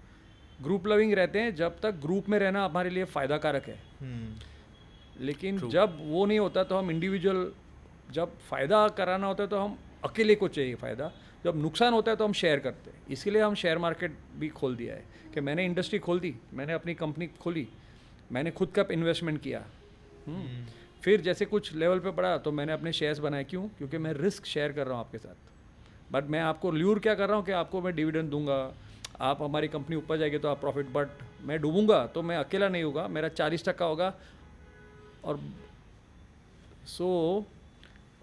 ग्रुप लविंग रहते हैं जब तक ग्रुप में रहना हमारे लिए फ़ायदा कारक है। लेकिन जब वो नहीं होता तो हम इंडिविजुअल, जब फ़ायदा कराना होता है तो हम अकेले को चाहिए फ़ायदा, जब नुकसान होता है तो हम शेयर करते हैं। इसीलिए हम शेयर मार्केट भी खोल दिया है कि मैंने इंडस्ट्री खोल दी, मैंने अपनी कंपनी खोली, मैंने खुद का इन्वेस्टमेंट किया। फिर जैसे कुछ लेवल पे पड़ा तो मैंने अपने शेयर्स बनाए। क्यों? क्योंकि मैं रिस्क शेयर कर रहा हूँ आपके साथ। बट मैं आपको ल्यूर क्या कर रहा हूँ कि आपको मैं डिविडेंड दूंगा, आप हमारी कंपनी ऊपर जाएगी तो आप प्रॉफिट, बट मैं डूबूंगा तो मैं अकेला नहीं होगा, मेरा 40% होगा। और सो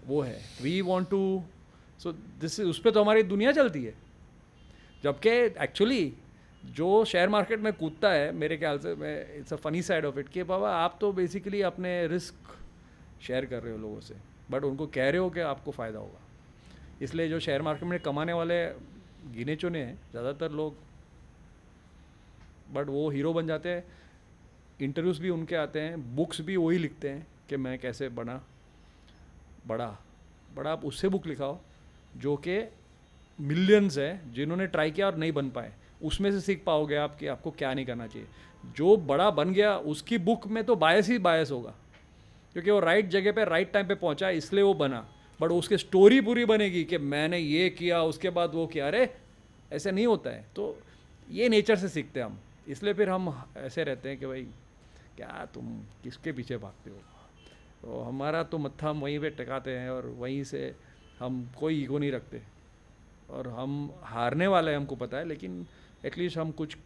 वो है we want to, so this उस पर तो हमारी दुनिया चलती है। जबकि एक्चुअली जो शेयर मार्केट में कूदता है मेरे ख्याल से, मैं it's a funny side of it कि बाबा आप तो बेसिकली अपने रिस्क शेयर कर रहे हो लोगों से, बट उनको कह रहे हो कि आपको फ़ायदा होगा। इसलिए जो शेयर मार्केट में कमाने वाले गिने चुने हैं ज़्यादातर लोग, बट वो हीरो बन जाते हैं, इंटरव्यूज़ भी उनके आते हैं, बुक्स भी वही लिखते हैं कि मैं कैसे बना, बड़ा बड़ा आप उससे बुक लिखाओ जो कि मिलियंस है जिन्होंने ट्राई किया और नहीं बन पाए, उसमें से सीख पाओगे आप कि आपको क्या नहीं करना चाहिए। जो बड़ा बन गया उसकी बुक में तो बायस ही बायस होगा, क्योंकि वो राइट जगह पे राइट टाइम पे पहुंचा इसलिए वो बना, बट उसकी स्टोरी पूरी बनेगी कि मैंने ये किया उसके बाद वो किया, अरे ऐसे नहीं होता है। तो ये नेचर से सीखते हैं हम, इसलिए फिर हम ऐसे रहते हैं कि भाई क्या तुम किसके पीछे भागते हो। तो हमारा तो मत्था हम वहीं पे टिकाते हैं और वहीं से हम कोई ईगो नहीं रखते, और हम हारने वाले हैं हमको पता है, लेकिन एटलीस्ट हम कुछ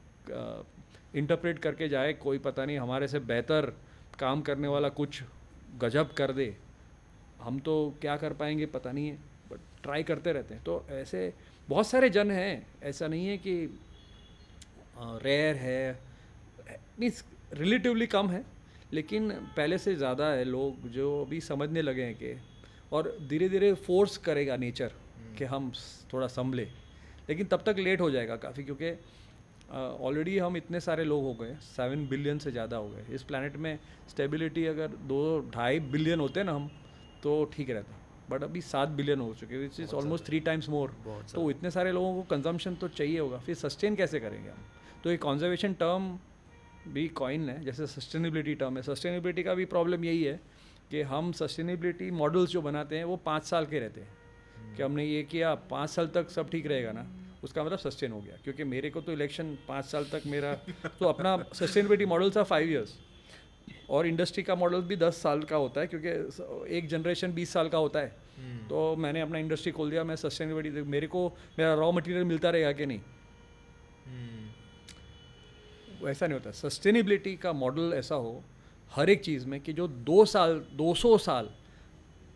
इंटरप्रेट करके जाए, कोई पता नहीं हमारे से बेहतर काम करने वाला कुछ गजब कर दे, हम तो क्या कर पाएंगे पता नहीं है, बट ट्राई करते रहते हैं। तो ऐसे बहुत सारे जन हैं, ऐसा नहीं है कि रेयर है, मीन्स रिलेटिवली कम है, लेकिन पहले से ज़्यादा है लोग जो अभी समझने लगे हैं कि, और धीरे धीरे फोर्स करेगा नेचर कि हम थोड़ा संभले, लेकिन तब तक लेट हो जाएगा काफ़ी, क्योंकि ऑलरेडी हम इतने सारे लोग हो गए, 7 बिलियन से ज़्यादा हो गए इस प्लानट में। स्टेबिलिटी अगर 2-2.5 बिलियन होते ना हम तो ठीक रहता, बट अभी 7 बिलियन हो चुके, which is almost 3 times more. तो इतने सारे लोगों को कंजम्पशन तो चाहिए होगा, फिर सस्टेन कैसे करेंगे हम। तो ये कंजर्वेशन टर्म भी कॉइन है, जैसे सस्टेनेबिलिटी टर्म है। सस्टेनेबिलिटी का भी प्रॉब्लम यही है कि हम सस्टेनेबिलिटी मॉडल्स जो बनाते हैं वो 5 साल के रहते हैं, कि हमने ये किया 5 साल तक सब ठीक रहेगा ना, उसका मतलब सस्टेन हो गया। क्योंकि मेरे को तो इलेक्शन 5 साल तक मेरा तो अपना सस्टेनेबिलिटी मॉडल था 5 इयर्स, और इंडस्ट्री का मॉडल भी 10 साल का होता है, क्योंकि एक जनरेशन 20 साल का होता है। तो मैंने अपना इंडस्ट्री खोल दिया, मैं सस्टेनेबिलिटी, मेरे को मेरा रॉ मटेरियल मिलता रहेगा कि नहीं, वैसा नहीं होता। सस्टेनेबिलिटी का मॉडल ऐसा हो हर एक चीज़ में कि जो 2 साल 200 साल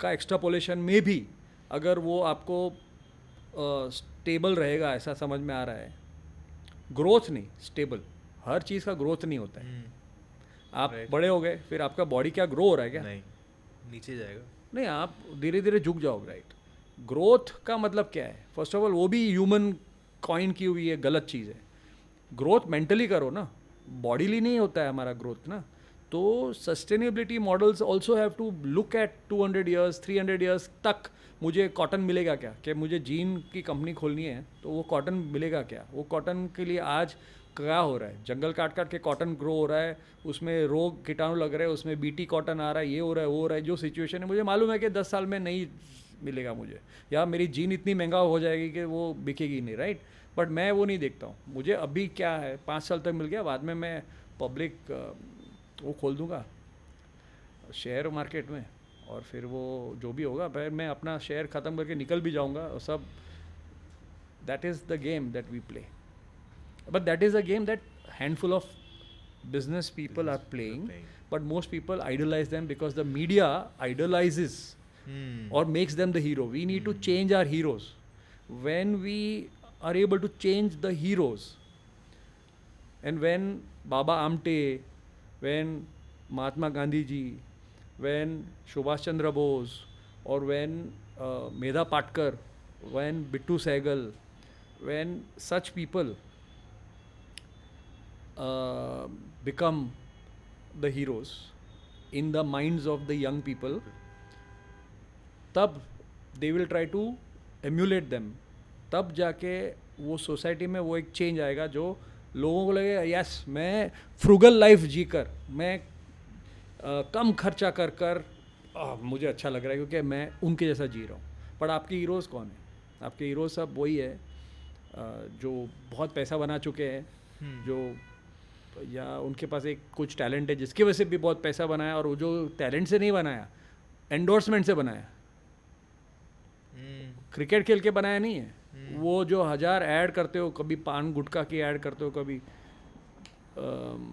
का एक्स्ट्रापोलेशन में भी अगर वो आपको स्टेबल रहेगा, ऐसा समझ में आ रहा है। ग्रोथ नहीं, स्टेबल। हर चीज़ का ग्रोथ नहीं होता है। आप बड़े हो गए फिर आपका बॉडी क्या ग्रो हो रहा है क्या? नहीं, नीचे जाएगा। नहीं, आप धीरे धीरे झुक जाओगे, राइट। ग्रोथ का मतलब क्या है? फर्स्ट ऑफ ऑल वो भी ह्यूमन कॉइन की हुई है गलत चीज़ है। ग्रोथ मेंटली करो ना, बॉडीली नहीं होता है हमारा ग्रोथ ना। तो sustainability models also have to look at 200 years 300 years तक। मुझे कॉटन मिलेगा क्या? कि मुझे जीन की कंपनी खोलनी है तो वो कॉटन मिलेगा क्या? वो कॉटन के लिए आज क्या हो रहा है? जंगल काट काट के कॉटन ग्रो हो रहा है, उसमें रोग कीटाणु लग रहे हैं, उसमें बीटी कॉटन आ रहा है, ये हो रहा है वो हो रहा है। जो सिचुएशन है मुझे मालूम है कि 10 साल में नहीं मिलेगा मुझे, या मेरी जीन इतनी महंगा हो जाएगी कि वो बिकेगी नहीं, राइट। बट मैं वो नहीं देखता हूँ। मुझे अभी क्या है, 5 साल तक मिल गया, बाद में मैं पब्लिक वो खोल दूँगा शेयर मार्केट में, और फिर वो जो भी होगा फिर मैं अपना शेयर ख़त्म करके निकल भी जाऊँगा और सब। That is the game that we play, but that is a game that handful of business people are playing, but most people idolize them because the media idolizes or makes them the hero. We need to change our heroes. When we are able to change the heroes, and when Baba Amte, when Mahatma Gandhi ji, when Subhash Chandra Bose, or when Medha Patkar, when Bittu Sehgal, when such people become the heroes in the minds of the young people, तब they will try to emulate them. तब जाके वो सोसाइटी में वो एक चेंज आएगा जो लोगों को लगेगा यस मैं फ्रूगल लाइफ जी कर, मैं कम खर्चा कर कर मुझे अच्छा लग रहा है क्योंकि मैं उनके जैसा जी रहा हूँ। पर आपके हीरोज़ कौन है? आपके हीरोज़ सब वही है जो बहुत पैसा बना चुके हैं, जो या उनके पास एक कुछ टैलेंट है जिसकी वजह से भी बहुत पैसा बनाया, और वो जो टैलेंट से नहीं बनाया, एंडोर्समेंट से बनाया। क्रिकेट खेल के बनाया नहीं है। वो जो 1000 ऐड करते हो, कभी पान गुटखा की ऐड करते हो, कभी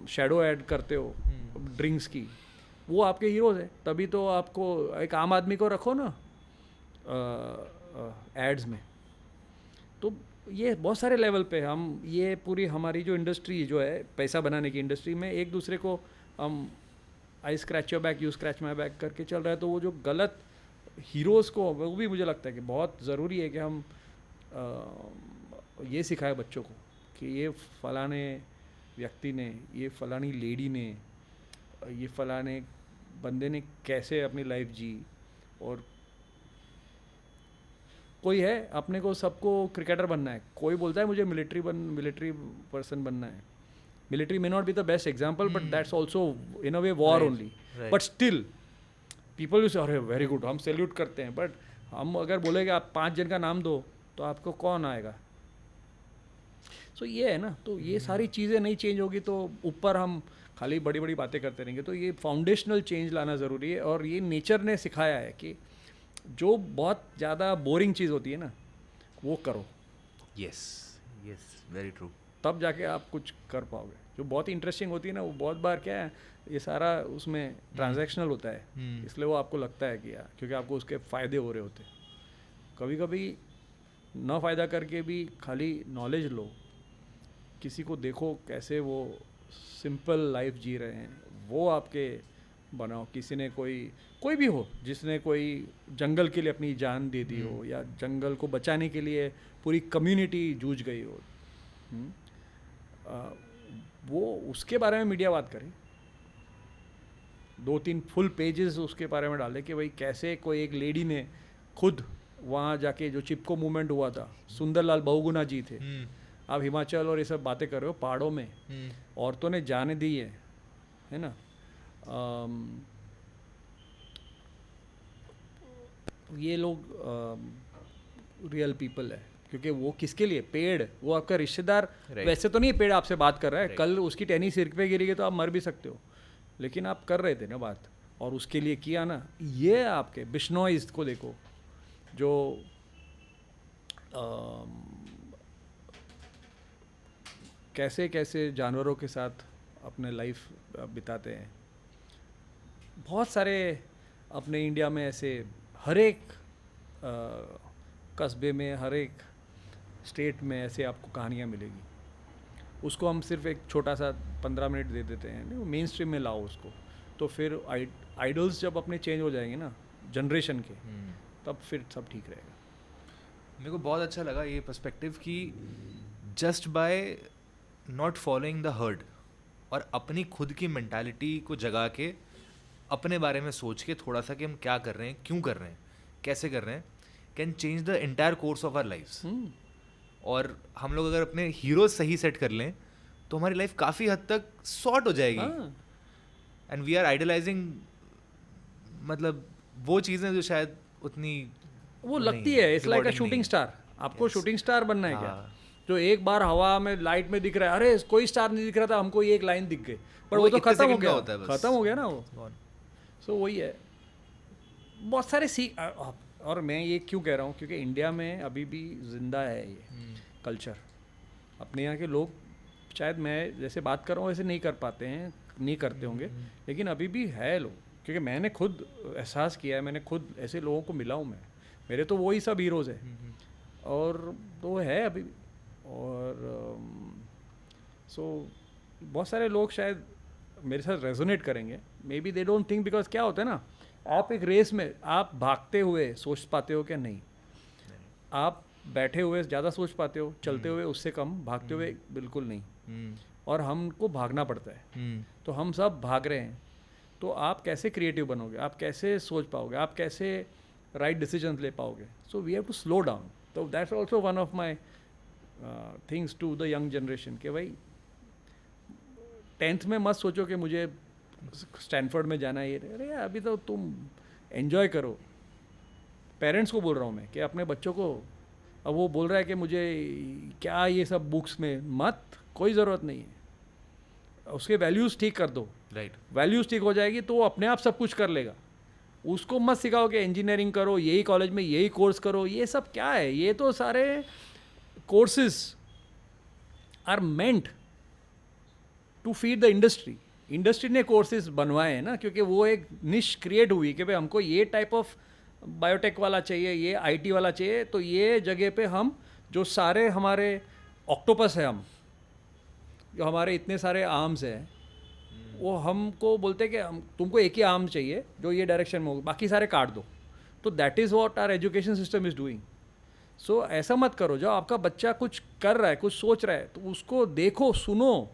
शैडो ऐड करते हो ड्रिंक्स की, वो आपके हीरोज़ है। तभी तो आपको एक आम आदमी को रखो ना एड्स में। तो ये बहुत सारे लेवल पे हम ये पूरी हमारी जो इंडस्ट्री जो है पैसा बनाने की इंडस्ट्री में एक दूसरे को हम आई scratch your back you scratch my back करके चल रहा है। तो वो जो गलत हीरोज़ को, वो भी मुझे लगता है कि बहुत ज़रूरी है कि हम ये सिखाए बच्चों को कि ये फलाने व्यक्ति ने, ये फलानी लेडी ने, ये फलाने बंदे ने कैसे अपनी लाइफ जी, और कोई है अपने को सबको क्रिकेटर बनना है, कोई बोलता है मुझे मिलिट्री पर्सन बनना है. Military may not be the best example but that's also in a way war Right, only. right. But still people से अरे वेरी गुड हम सैल्यूट करते हैं. बट हम अगर बोलेंगे आप 5 जन का नाम दो तो आपको कौन आएगा. सो ये है ना, तो ये सारी चीज़ें नहीं चेंज होगी तो ऊपर हम खाली बड़ी बड़ी बातें करते रहेंगे. तो ये फाउंडेशनल चेंज लाना ज़रूरी है. और ये नेचर ने सिखाया है कि जो बहुत ज़्यादा बोरिंग चीज़ होती है ना वो करो, यस यस, वेरी ट्रू. तब जाके आप कुछ कर पाओगे. जो बहुत इंटरेस्टिंग होती है ना वो बहुत बार क्या है, ये सारा उसमें ट्रांजैक्शनल होता है. इसलिए वो आपको लगता है कि यार क्योंकि आपको उसके फ़ायदे हो रहे होते. कभी कभी ना फ़ायदा करके भी खाली नॉलेज लो, किसी को देखो कैसे वो सिंपल लाइफ जी रहे हैं, वो आपके बनाओ. किसी ने कोई भी हो जिसने कोई जंगल के लिए अपनी जान दे दी हो या जंगल को बचाने के लिए पूरी कम्युनिटी जूझ गई हो, वो उसके बारे में मीडिया बात करे. 2-3 फुल पेजेस उसके बारे में डाले कि भाई कैसे कोई एक लेडी ने खुद वहाँ जाके, जो चिपको मूवमेंट हुआ था, सुंदरलाल बहुगुणा जी थे. आप हिमाचल और ये सब बातें कर रहे हो, पहाड़ों में औरतों ने जाने दी है ना. ये लोग रियल पीपल है. क्योंकि वो किसके लिए, पेड़, वो आपका रिश्तेदार. वैसे तो नहीं पेड़ आपसे बात कर रहा है, कल उसकी टहनी सिर पे गिरेगी तो आप मर भी सकते हो, लेकिन आप कर रहे थे ना बात और उसके लिए किया ना. ये आपके बिश्नोइज को देखो जो कैसे कैसे जानवरों के साथ अपने लाइफ बिताते हैं. बहुत सारे अपने इंडिया में ऐसे हर एक कस्बे में, हर एक स्टेट में ऐसे आपको कहानियाँ मिलेगी. उसको हम सिर्फ एक छोटा सा 15 मिनट दे देते हैं, मेन स्ट्रीम में लाओ उसको. तो फिर आइडल्स जब अपने चेंज हो जाएंगे ना जनरेशन के, तब फिर सब ठीक रहेगा. मेरे को बहुत अच्छा लगा ये पर्सपेक्टिव कि just by not following the heard और अपनी खुद की मेंटालिटी को जगा के अपने बारे में सोच के थोड़ा सा कि हम क्या कर रहे हैं, क्यों कर रहे हैं, कैसे कर रहे हैं, can change the entire course of our lifes. और हम लोग अगर अपने हीरोज सही सेट कर लें तो हमारी लाइफ काफ़ी हद तक सॉर्ट हो जाएगी. एंड वी आर आइडलाइजिंग, मतलब वो चीज़ें जो शायद उतनी वो लगती है. It's like a shooting star. आपको शूटिंग स्टार बनना है क्या, जो एक बार हवा में लाइट में दिख रहा है, अरे कोई स्टार नहीं दिख रहा था, हमको ये एक लाइन दिख गई, पर वो तो खत्म हो गया, खत्म हो गया ना वो. सो वही है. बहुत सारे सीख. और मैं ये क्यों कह रहा हूँ, क्योंकि इंडिया में अभी भी जिंदा है ये कल्चर. अपने यहाँ के लोग शायद मैं जैसे बात कर रहा हूँ ऐसे नहीं कर पाते हैं, नहीं करते होंगे, लेकिन अभी भी है लोग. क्योंकि मैंने खुद एहसास किया है, मैंने खुद ऐसे लोगों को मिला हूँ. मैं, मेरे तो वही सब हीरोज़ है और तो है अभी. और सो बहुत सारे लोग शायद मेरे साथ रेजोनेट करेंगे. May be they don't think, because क्या होता है ना, आप एक रेस में आप भागते हुए सोच पाते हो क्या, नहीं. आप बैठे हुए ज़्यादा सोच पाते हो, चलते हुए उससे कम, भागते हुए बिल्कुल नहीं. और हमको भागना पड़ता है. तो हम सब भाग रहे हैं. तो आप कैसे क्रिएटिव बनोगे, आप कैसे सोच पाओगे, आप कैसे राइट डिसीजन ले पाओगे. So we have to slow down. तो that's also one of my things to the young generation कि भाई 10th में मत सोचो कि मुझे स्टैनफोर्ड में जाना है. अरे अभी तो तुम एन्जॉय करो. पेरेंट्स को बोल रहा हूँ मैं कि अपने बच्चों को, अब वो बोल रहा है कि मुझे क्या ये सब बुक्स में, मत, कोई ज़रूरत नहीं है. उसके वैल्यूज़ ठीक कर दो. राइट. वैल्यूज़ ठीक हो जाएगी तो वो अपने आप सब कुछ कर लेगा. उसको मत सिखाओ कि इंजीनियरिंग करो, यही कॉलेज में यही कोर्स करो. ये सब क्या है, ये तो सारे courses are meant to feed the industry. Industry ने कोर्सेज बनवाए हैं ना, क्योंकि वो एक निश क्रिएट हुई कि भाई हमको ये टाइप ऑफ बायोटेक वाला चाहिए, ये आईटी वाला चाहिए. तो ये जगह पे हम जो सारे हमारे ऑक्टोपस है, हम जो हमारे इतने सारे आर्म्स हैं, वो हमको बोलते हैं कि हम तुमको एक ही आर्म चाहिए जो ये डायरेक्शन में हो, बाकी सारे काट दो. तो that is what our education system is doing. So ऐसा मत करो. जब आपका बच्चा कुछ कर रहा है, कुछ सोच रहा है, तो उसको देखो, सुनो.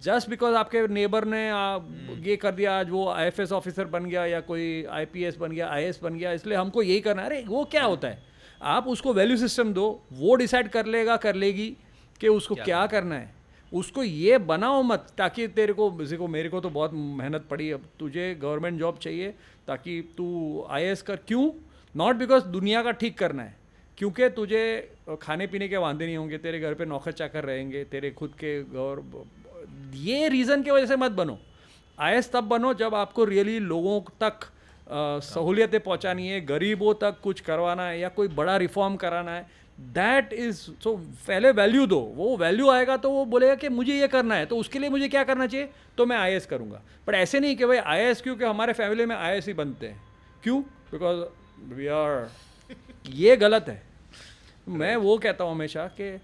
जस्ट बिकॉज आपके नेबर ने ये कर दिया, आज वो IFS ऑफिसर बन गया या कोई IPS बन गया, IAS बन गया, इसलिए हमको यही करना है. अरे वो क्या होता है, आप उसको वैल्यू सिस्टम दो, वो डिसाइड कर लेगा, कर लेगी कि उसको क्या करना है। उसको ये बनाओ मत ताकि तेरे को, किसी को, मेरे को तो बहुत मेहनत पड़ी, अब तुझे गवर्नमेंट जॉब चाहिए ताकि तू IAS कर। क्यों? नॉट बिकॉज दुनिया का ठीक करना है, क्योंकि तुझे खाने पीने के वांदे नहीं होंगे, तेरे घर पे नौकर चाकर रहेंगे, तेरे खुद के ये रीज़न की वजह से मत बनो। IAS तब बनो जब आपको रियली लोगों तक सहूलियतें पहुंचानी है, गरीबों तक कुछ करवाना है या कोई बड़ा रिफॉर्म कराना है। दैट इज़ सो, पहले वैल्यू दो, वो वैल्यू आएगा तो वो बोलेगा कि मुझे ये करना है, तो उसके लिए मुझे क्या करना चाहिए, तो मैं IAS करूँगा। बट ऐसे नहीं कि भाई IAS, क्योंकि हमारे फैमिली में IAS ही बनते हैं। क्यों? बिकॉज वी आर, ये गलत है। मैं वो कहता हूँ हमेशा कि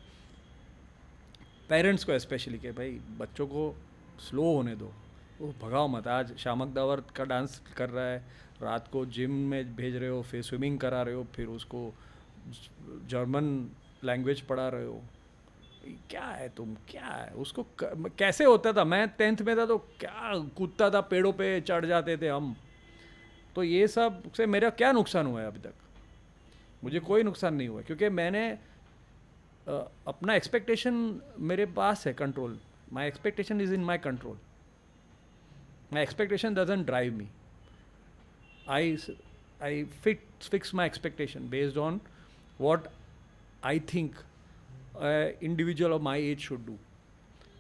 पेरेंट्स को स्पेशली, कि भाई बच्चों को स्लो होने दो, वो भगाओ मत। आज शामक दावर का डांस कर रहा है, रात को जिम में भेज रहे हो, फिर स्विमिंग करा रहे हो, फिर उसको जर्मन लैंग्वेज पढ़ा रहे हो। क्या है तुम, क्या है उसको कैसे होता था? मैं 10th में था तो क्या कूदता था, पेड़ों पे चढ़ जाते थे हम। तो ये सब से मेरा क्या नुकसान हुआ है अभी तक? मुझे कोई नुकसान नहीं हुआ, क्योंकि मैंने अपना एक्सपेक्टेशन मेरे पास है, control. My expectation is in my control. My expectation doesn't drive me. I fix my expectation based on what I think an individual of my age should do,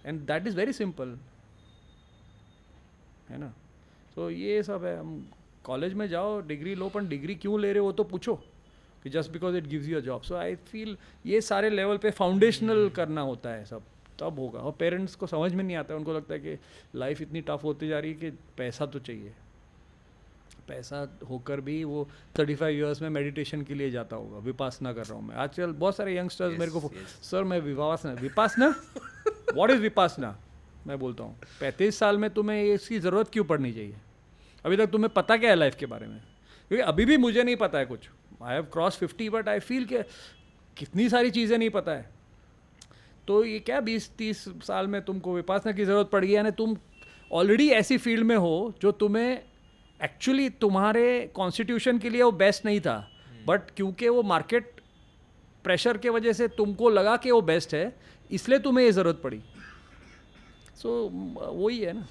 and that is very simple, है ना? तो ये सब है। हम कॉलेज में जाओ, डिग्री लो, पर डिग्री क्यों ले रहे हो तो पूछो, कि just because it gives you a job. So I feel ये सारे लेवल पे फाउंडेशनल करना होता है सब, तब होगा। और पेरेंट्स को समझ में नहीं आता, उनको लगता है कि लाइफ इतनी टफ होती जा रही है कि पैसा तो चाहिए। पैसा होकर भी वो 35 ईयर्स में मेडिटेशन के लिए जाता होगा, विपासना कर रहा हूँ मैं। आजकल बहुत सारे यंगस्टर्स मेरे को सर मैं विपासना व्हाट इज़ विपासना? मैं बोलता हूँ 35 साल में तुम्हें इसकी ज़रूरत क्यों पड़नी चाहिए? अभी तक तुम्हें पता क्या है लाइफ के बारे में? क्योंकि अभी भी मुझे नहीं पता है कुछ। I have cross 50 but I feel कि कितनी सारी चीज़ें नहीं पता है। तो ये क्या 20-30 साल में तुमको विपासना की ज़रूरत पड़ गई, यानी तुम ऑलरेडी ऐसी फील्ड में हो जो तुम्हें एक्चुअली तुम्हारे कॉन्स्टिट्यूशन के लिए वो बेस्ट नहीं था, बट क्योंकि वो मार्केट प्रेशर के वजह से तुमको लगा कि वो बेस्ट है, इसलिए तुम्हें ये ज़रूरत पड़ी। सो वही है ना।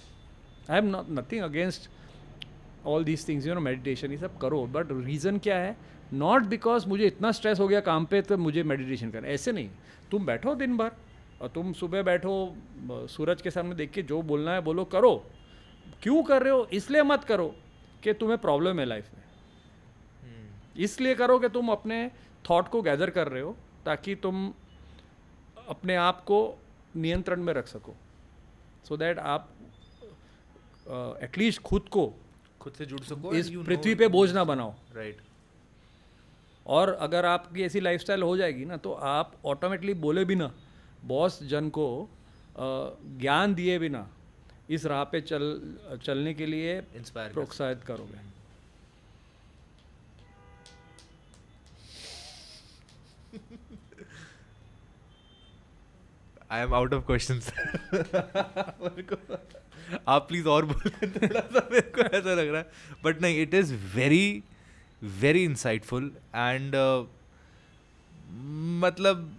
I am nothing against all these things, you know, meditation ये सब करो, बट रीज़न क्या है? नॉट बिकॉज मुझे इतना स्ट्रेस हो गया काम पे तो मुझे मेडिटेशन करना, ऐसे नहीं। तुम बैठो दिन भर, और तुम सुबह बैठो, सूरज के सामने देख के जो बोलना है बोलो, करो। क्यों कर रहे हो? इसलिए मत करो कि तुम्हें प्रॉब्लम है लाइफ में, इसलिए करो कि तुम अपने थॉट को गैदर कर रहे हो ताकि तुम अपने आप को नियंत्रण में रख सको, सो दैट आप एटलीस्ट खुद से जुड़ सको, इस पृथ्वी पे बोझ ना बनाओ। राइट। और अगर आपकी ऐसी लाइफस्टाइल हो जाएगी ना, तो आप ऑटोमेटिकली बोले बिना, बॉस जन को ज्ञान दिए बिना इस राह पे चलने के लिए इंस्पायर प्रोत्साहित करोगे। I am out of questions. आप प्लीज और बोलें, थोड़ा सा मेरे को ऐसा लग रहा है। बट नहीं, it is very very insightful and मतलब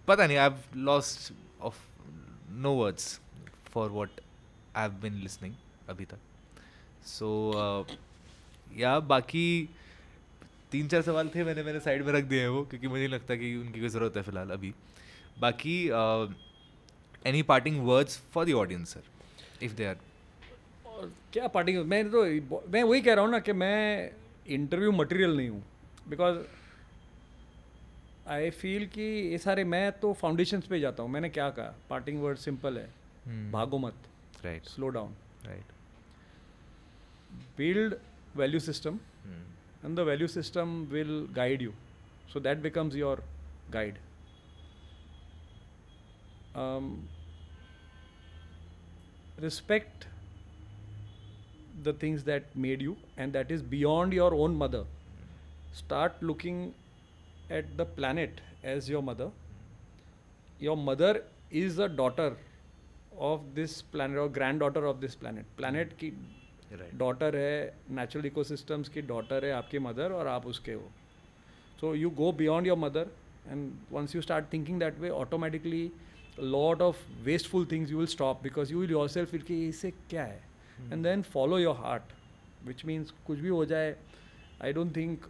पता नहीं, I have lost of no words for what I have been listening अभी तक। सो या बाकी 3-4 सवाल थे, मैंने साइड में रख दिए हैं वो, क्योंकि मुझे नहीं लगता कि उनकी कोई ज़रूरत है फ़िलहाल अभी। बाकी any parting words for the audience sir, if they are? क्या पार्टिंग? मैं वही कह रहा हूँ ना कि मैं इंटरव्यू मटेरियल नहीं हूँ, बिकॉज आई फील कि ये सारे, मैं तो फाउंडेशंस पे जाता हूँ। मैंने क्या कहा? पार्टिंग वर्ड सिंपल है, भागो मत, right, slow down, right, build value system, and the value system will guide you, so that becomes your guide. Respect the things that made you, and that is beyond your own mother. Start looking at the planet as your mother. Your mother is a daughter of this planet, or granddaughter of this planet. Planet की डॉटर है, नेचुरल इकोसिस्टम्स की डॉटर है आपकी मदर, और आप उसके हो। सो So you go beyond your mother, and once you start thinking that way, automatically a lot of wasteful things you will stop, because you will yourself feel कि इससे क्या है, and then follow your heart, which means कुछ भी हो जाए, I don't think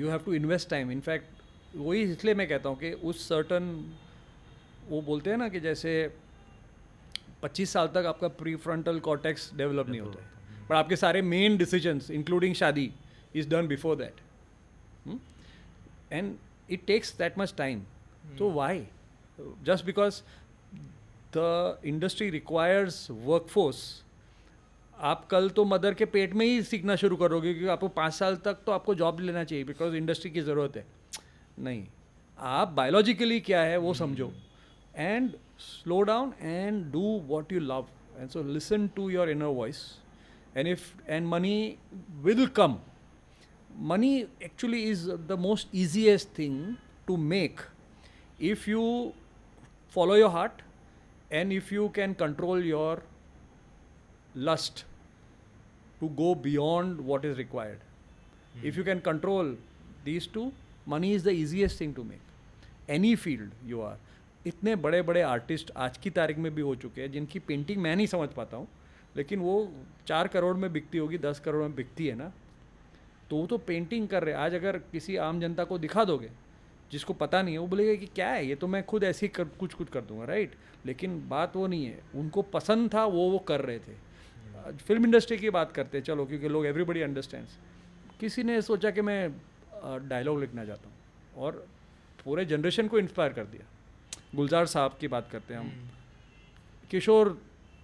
you have to invest time. In fact वही इसलिए मैं कहता हूँ कि उस certain, वो बोलते हैं ना कि जैसे 25 साल तक आपका प्री फ्रंटल कॉर्टेक्स डेवलप नहीं होता है, पर आपके सारे मेन डिसीजंस इंक्लूडिंग शादी is done before that, and it takes that much time. तो why? Just because the industry requires workforce. आप कल तो मदर के पेट में ही सीखना शुरू करोगे, क्योंकि आपको 5 साल तक तो आपको जॉब लेना चाहिए बिकॉज इंडस्ट्री की ज़रूरत है. नहीं, आप बायोलॉजिकली क्या है वो समझो, and slow down and do what you love, and so listen to your inner voice, and money will come. Money actually is the most easiest thing to make if you follow your heart, and if you can control your lust to go beyond what is required. If you can control these two, money is the easiest thing to make. Any field you are. इतने बड़े बड़े आर्टिस्ट आज की तारीख में भी हो चुके हैं जिनकी पेंटिंग मैं नहीं समझ पाता हूँ, लेकिन वो 4 करोड़ में बिकती होगी, 10 करोड़ में बिकती है ना, तो वो तो पेंटिंग कर रहे हैं. आज अगर किसी आम जनता को दिखा दोगे जिसको पता नहीं है, वो बोलेगा कि क्या है ये, तो मैं खुद ऐसे ही कुछ कर दूंगा, राइट. लेकिन बात वो नहीं है, उनको पसंद था, वो कर रहे थे. फिल्म इंडस्ट्री की बात करते हैं चलो, क्योंकि लोग एवरीबडी अंडरस्टैंड्स. किसी ने सोचा कि मैं डायलॉग लिखना चाहता हूँ और पूरे जनरेशन को इंस्पायर कर दिया. गुलजार साहब की बात करते हैं हम, किशोर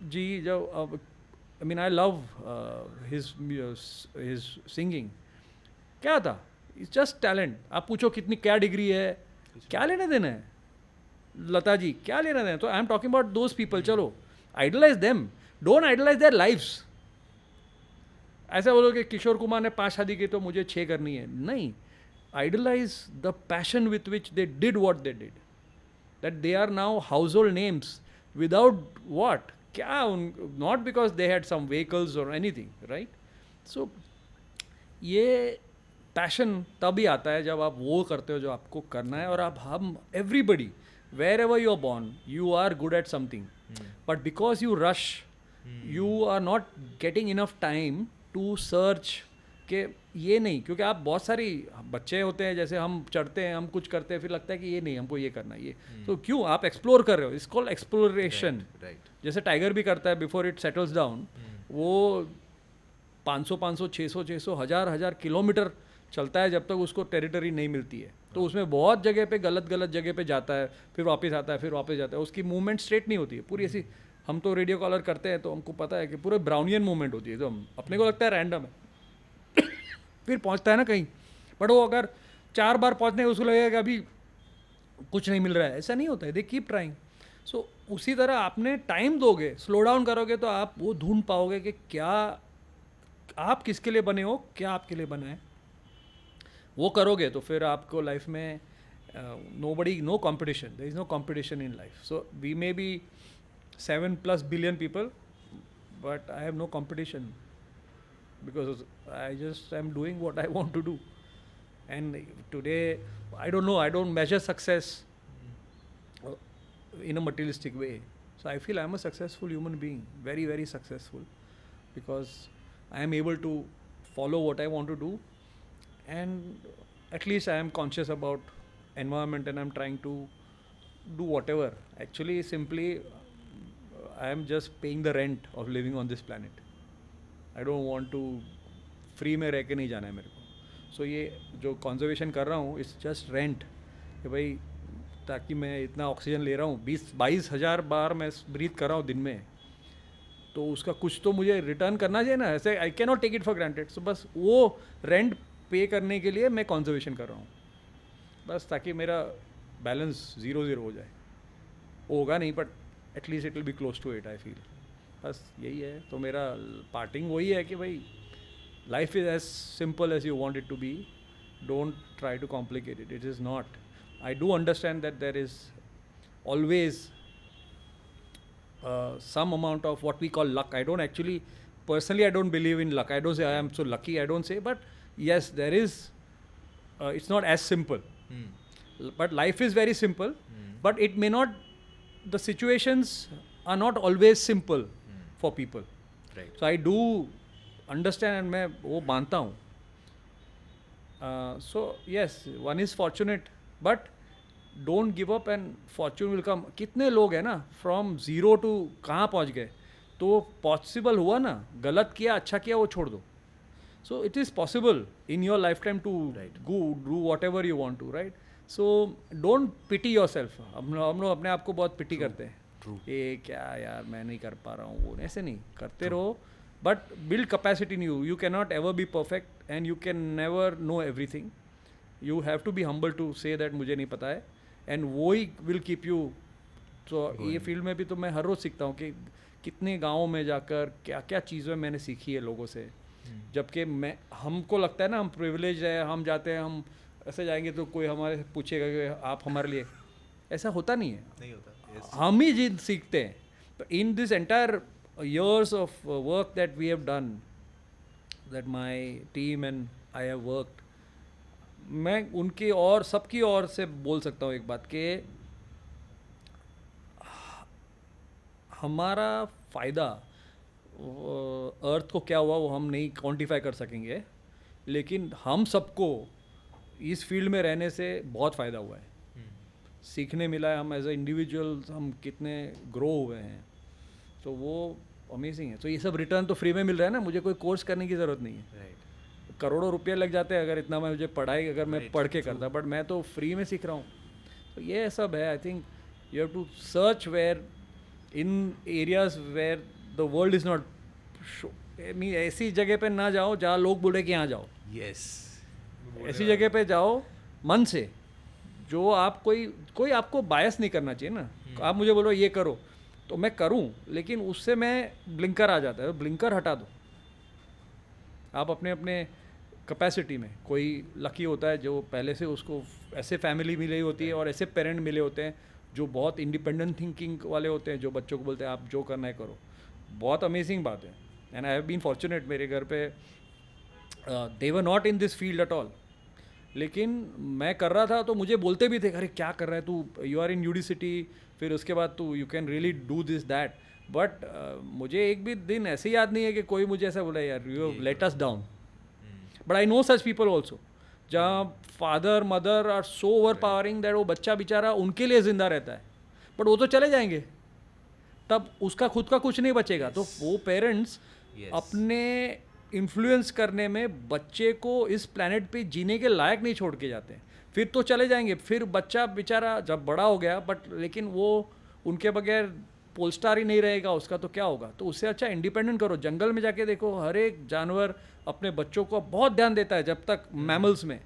जी, जब I mean I love his singing. क्या था? It's just talent. आप पूछो कितनी क्या डिग्री है, क्या लेना देना है. लता जी क्या लेना देना है. तो I am talking about those people. चलो idolise them, don't idolise their lifes. ऐसा बोलो कि किशोर कुमार ने 5 शादी की तो मुझे 6 करनी है. नहीं, idealise the passion with which they did what they did, that they are now household names without what? क्या not because they had some vehicles or anything, right? So ये passion तभी आता है जब आप वो करते हो जो आपको करना है. और आप हम everybody wherever you are born, you are good at something, but because you rush, you are not getting enough time to search कि ये नहीं. क्योंकि आप बहुत सारी बच्चे होते हैं, जैसे हम चढ़ते हैं, हम कुछ करते हैं, फिर लगता है कि ये नहीं, हमको ये करना है, ये. तो क्यों आप एक्सप्लोर कर रहे हो? It's called exploration. जैसे टाइगर भी करता है बिफोर इट सेटल्स डाउन. वो 500 600 1000 किलोमीटर चलता है जब तक उसको टेरिटरी नहीं मिलती है. तो उसमें बहुत जगह पे गलत जगह पे जाता है, फिर वापस आता है, फिर वापस जाता है. उसकी मूवमेंट स्ट्रेट नहीं होती है पूरी ऐसी. हम तो रेडियो कॉलर करते हैं तो हमको पता है कि पूरे ब्राउनियन मूवमेंट होती है, तो हम अपने को लगता है रैंडम है, फिर पहुंचता है ना कहीं. बट वो अगर 4 बार पहुंचने उसको लगेगा कि अभी कुछ नहीं मिल रहा है. ऐसा नहीं होता है. They keep trying. सो उसी तरह आपने टाइम दोगे, स्लो डाउन करोगे, तो आप वो ढूंढ पाओगे कि क्या आप किसके लिए बने हो, क्या आपके लिए बना है. वो करोगे तो फिर आपको लाइफ में no competition. There is no competition in life. So we may be 7+ billion people, but I have no competition, because I just am doing what I want to do. And today, I don't know, I don't measure success in a materialistic way. So I feel I'm a successful human being, very, very successful, because I am able to follow what I want to do, and at least I am conscious about environment, and I'm trying to do whatever. Actually, simply, I am just paying the rent of living on this planet. I don't want to free में रह के नहीं जाना है मेरे को. सो ये जो कंजर्वेशन कर रहा हूँ, इट्स जस्ट रेंट, कि भाई ताकि मैं इतना ऑक्सीजन ले रहा हूँ, 22 हज़ार बार मैं ब्रीथ कर रहा हूँ दिन में, तो उसका कुछ तो मुझे रिटर्न करना चाहिए ना. ऐसे I can not take it for granted. So बस वो रेंट पे करने के लिए मैं कंजर्वेशन कर रहा हूँ, बस ताकि मेरा बैलेंस 0 हो जाए. होगा नहीं, but at least it will be close to it, I feel. बस यही है. तो मेरा पार्टिंग वही है कि भाई life is as simple as you want it to be. Don't try to complicate it. It is not. I do understand that there is always some amount of what we call luck. I don't actually, personally, I don't believe in luck. I don't say I am so lucky, I don't say, but yes, there is it's not as simple. Hmm. But life is very simple, Hmm. but it may not, the situations are not always simple for people. Right. So I do understand and मैं वो मानता हूँ. So yes, one is fortunate, but don't give up and fortune will come. कितने लोग हैं ना from zero to कहाँ पहुँच गए, तो पॉसिबल हुआ ना, गलत किया अच्छा किया वो छोड़ दो. So it is possible in your lifetime to Right. go do whatever you want to, right? So don't pity yourself. हम लोग अपने आप को बहुत पिटी करते हैं. True. ये क्या यार मैं नहीं कर पा रहा हूँ, वो ऐसे नहीं करते रहो. But build capacity in you. You cannot ever be perfect and you can never know everything. You have to be humble to say that मुझे नहीं पता है, and वो ही will keep you. तो ये फील्ड में भी तो मैं हर रोज़ सीखता हूँ कि कितने गाँव में जाकर क्या क्या चीज़ें मैंने सीखी है लोगों से. जबकि मैं, हमको लगता है ना हम प्रिविलेज है, हम जाते हैं, हम ऐसे जाएंगे तो कोई हमारे से पूछेगा कि आप हमारे लिए, ऐसा होता नहीं है. नहीं होता. Yes. हम ही जिन सीखते हैं. तो in this entire years of work that we have done, that my team and I have worked, मैं उनकी और सबकी ओर से बोल सकता हूँ एक बात कि हमारा फ़ायदा अर्थ को क्या हुआ वो हम नहीं क्वांटिफाई कर सकेंगे, लेकिन हम सबको इस फील्ड में रहने से बहुत फ़ायदा हुआ है. सीखने मिला है, हम एज ए इंडिविजुअल हम कितने ग्रो हुए हैं, तो वो अमेजिंग है. तो ये सब रिटर्न तो फ्री में मिल रहा है ना, मुझे कोई कोर्स करने की ज़रूरत नहीं है. Right. करोड़ों रुपये लग जाते हैं अगर इतना मैं मुझे पढ़ाई अगर मैं Right, पढ़ के करता, बट मैं तो फ्री में सीख रहा हूँ. तो ये सब है. I think you have to search where in areas where the world is not, ऐसी जगह पे ना जाओ जहाँ लोग बोले कि यहाँ जाओ. Yes. ऐसी जगह पे जाओ मन से, जो आप कोई आपको बायस नहीं करना चाहिए ना. आप मुझे बोलो ये करो तो मैं करूं, लेकिन उससे मैं ब्लिंकर आ जाता है, ब्लिंकर हटा दो. आप अपने अपने कैपेसिटी में, कोई लकी होता है जो पहले से उसको ऐसे फैमिली मिली होती है और ऐसे पेरेंट मिले होते हैं जो बहुत इंडिपेंडेंट थिंकिंग वाले होते हैं, जो बच्चों को बोलते हैं आप जो करना है करो. बहुत अमेजिंग बात है. And I have been fortunate, मेरे घर पे they were not in this field at all, लेकिन मैं कर रहा था तो मुझे बोलते भी थे अरे क्या कर रहा है तू, you are in UD city, फिर उसके बाद तू you can really do this that. But मुझे एक भी दिन ऐसे याद नहीं है कि कोई मुझे ऐसा बोला यार you have let us down. But I know such people also, जहाँ father mother are so overpowering that वो बच्चा बेचारा उनके लिए ज़िंदा रहता है, बट वो तो चले जाएंगे, तब उसका खुद का कुछ नहीं बचेगा. तो वो पेरेंट्स Yes. अपने इन्फ्लुएंस करने में बच्चे को इस प्लेनेट पे जीने के लायक नहीं छोड़ के जाते हैं. फिर तो चले जाएंगे, फिर बच्चा बेचारा जब बड़ा हो गया, बट लेकिन वो उनके बगैर पोलस्टार ही नहीं रहेगा उसका, तो क्या होगा. तो उससे अच्छा इंडिपेंडेंट करो. जंगल में जाके देखो, हर एक जानवर अपने बच्चों को बहुत ध्यान देता है जब तक मैमल्स में,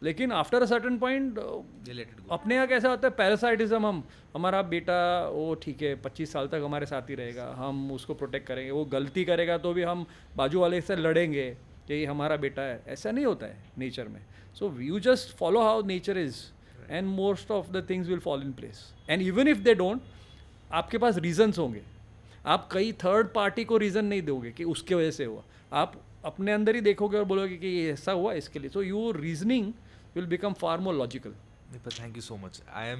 लेकिन after a certain point They let it go. अपने यहाँ कैसा होता है पैरासाइटिज्म. हम हमारा बेटा वो ठीक है 25 साल तक हमारे साथ ही रहेगा, हम उसको प्रोटेक्ट करेंगे, वो गलती करेगा तो भी हम बाजू वाले से लड़ेंगे कि ये हमारा बेटा है. ऐसा नहीं होता है नेचर में. So you just follow how nature is and most of the things will fall in place. And even if they don't, आपके पास रीजंस होंगे. आप कई थर्ड पार्टी को रीज़न नहीं दोगे कि उसके वजह से हुआ, आप अपने अंदर ही देखोगे और बोलोगे कि ये ऐसा हुआ इसके लिए. So your reasoning will become far more logical. But thank you so much. I am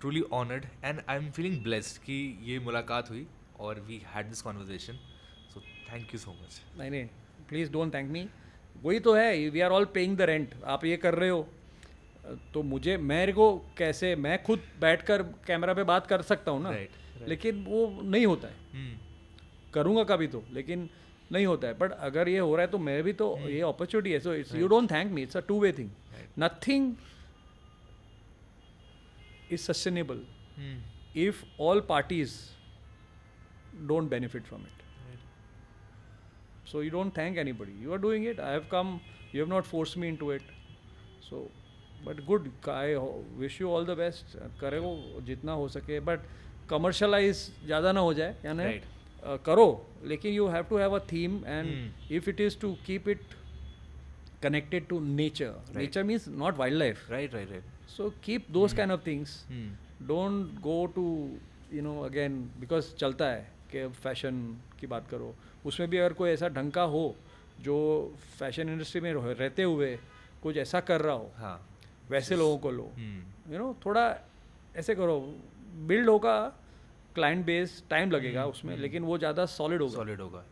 truly honored and I am feeling blessed कि ये मुलाकात हुई और we had this conversation. So thank you so much. नहीं, प्लीज़ डोंट थैंक मी. वही तो है, we are all paying the rent. आप ये कर रहे हो तो मुझे, मेरे को कैसे, मैं खुद बैठकर कैमरा पे बात कर सकता हूँ ना. Right. लेकिन वो नहीं होता है. करूँगा कभी तो, लेकिन नहीं होता है. बट अगर ये हो रहा है तो मैं भी तो, ये अपॉर्चुनिटी है. So it's, you don't thank me, it's a two way thing. Nothing is sustainable if all parties don't benefit from it. Right. So you don't thank anybody. You are doing it. I have come. You have not forced me into it. So, but good. I wish you all the best. करो जितना हो सके. But commercialize ज़्यादा ना हो जाए, यानी Right. करो. लेकिन you have to have a theme, and if it is to keep it connected to nature. Right. Nature means not wildlife. Right. So keep those kind of things. Don't go to, again, because चलता है कि फैशन की बात करो, उसमें भी अगर कोई ऐसा ढंग का हो जो फैशन इंडस्ट्री में रहते हुए कुछ ऐसा कर रहा हो, हाँ वैसे लोगों को लो, हम्म थोड़ा ऐसे करो, बिल्ड होगा क्लाइंट बेस, टाइम लगेगा उसमें, लेकिन वो ज़्यादा सॉलिड होगा। सॉलिड होगा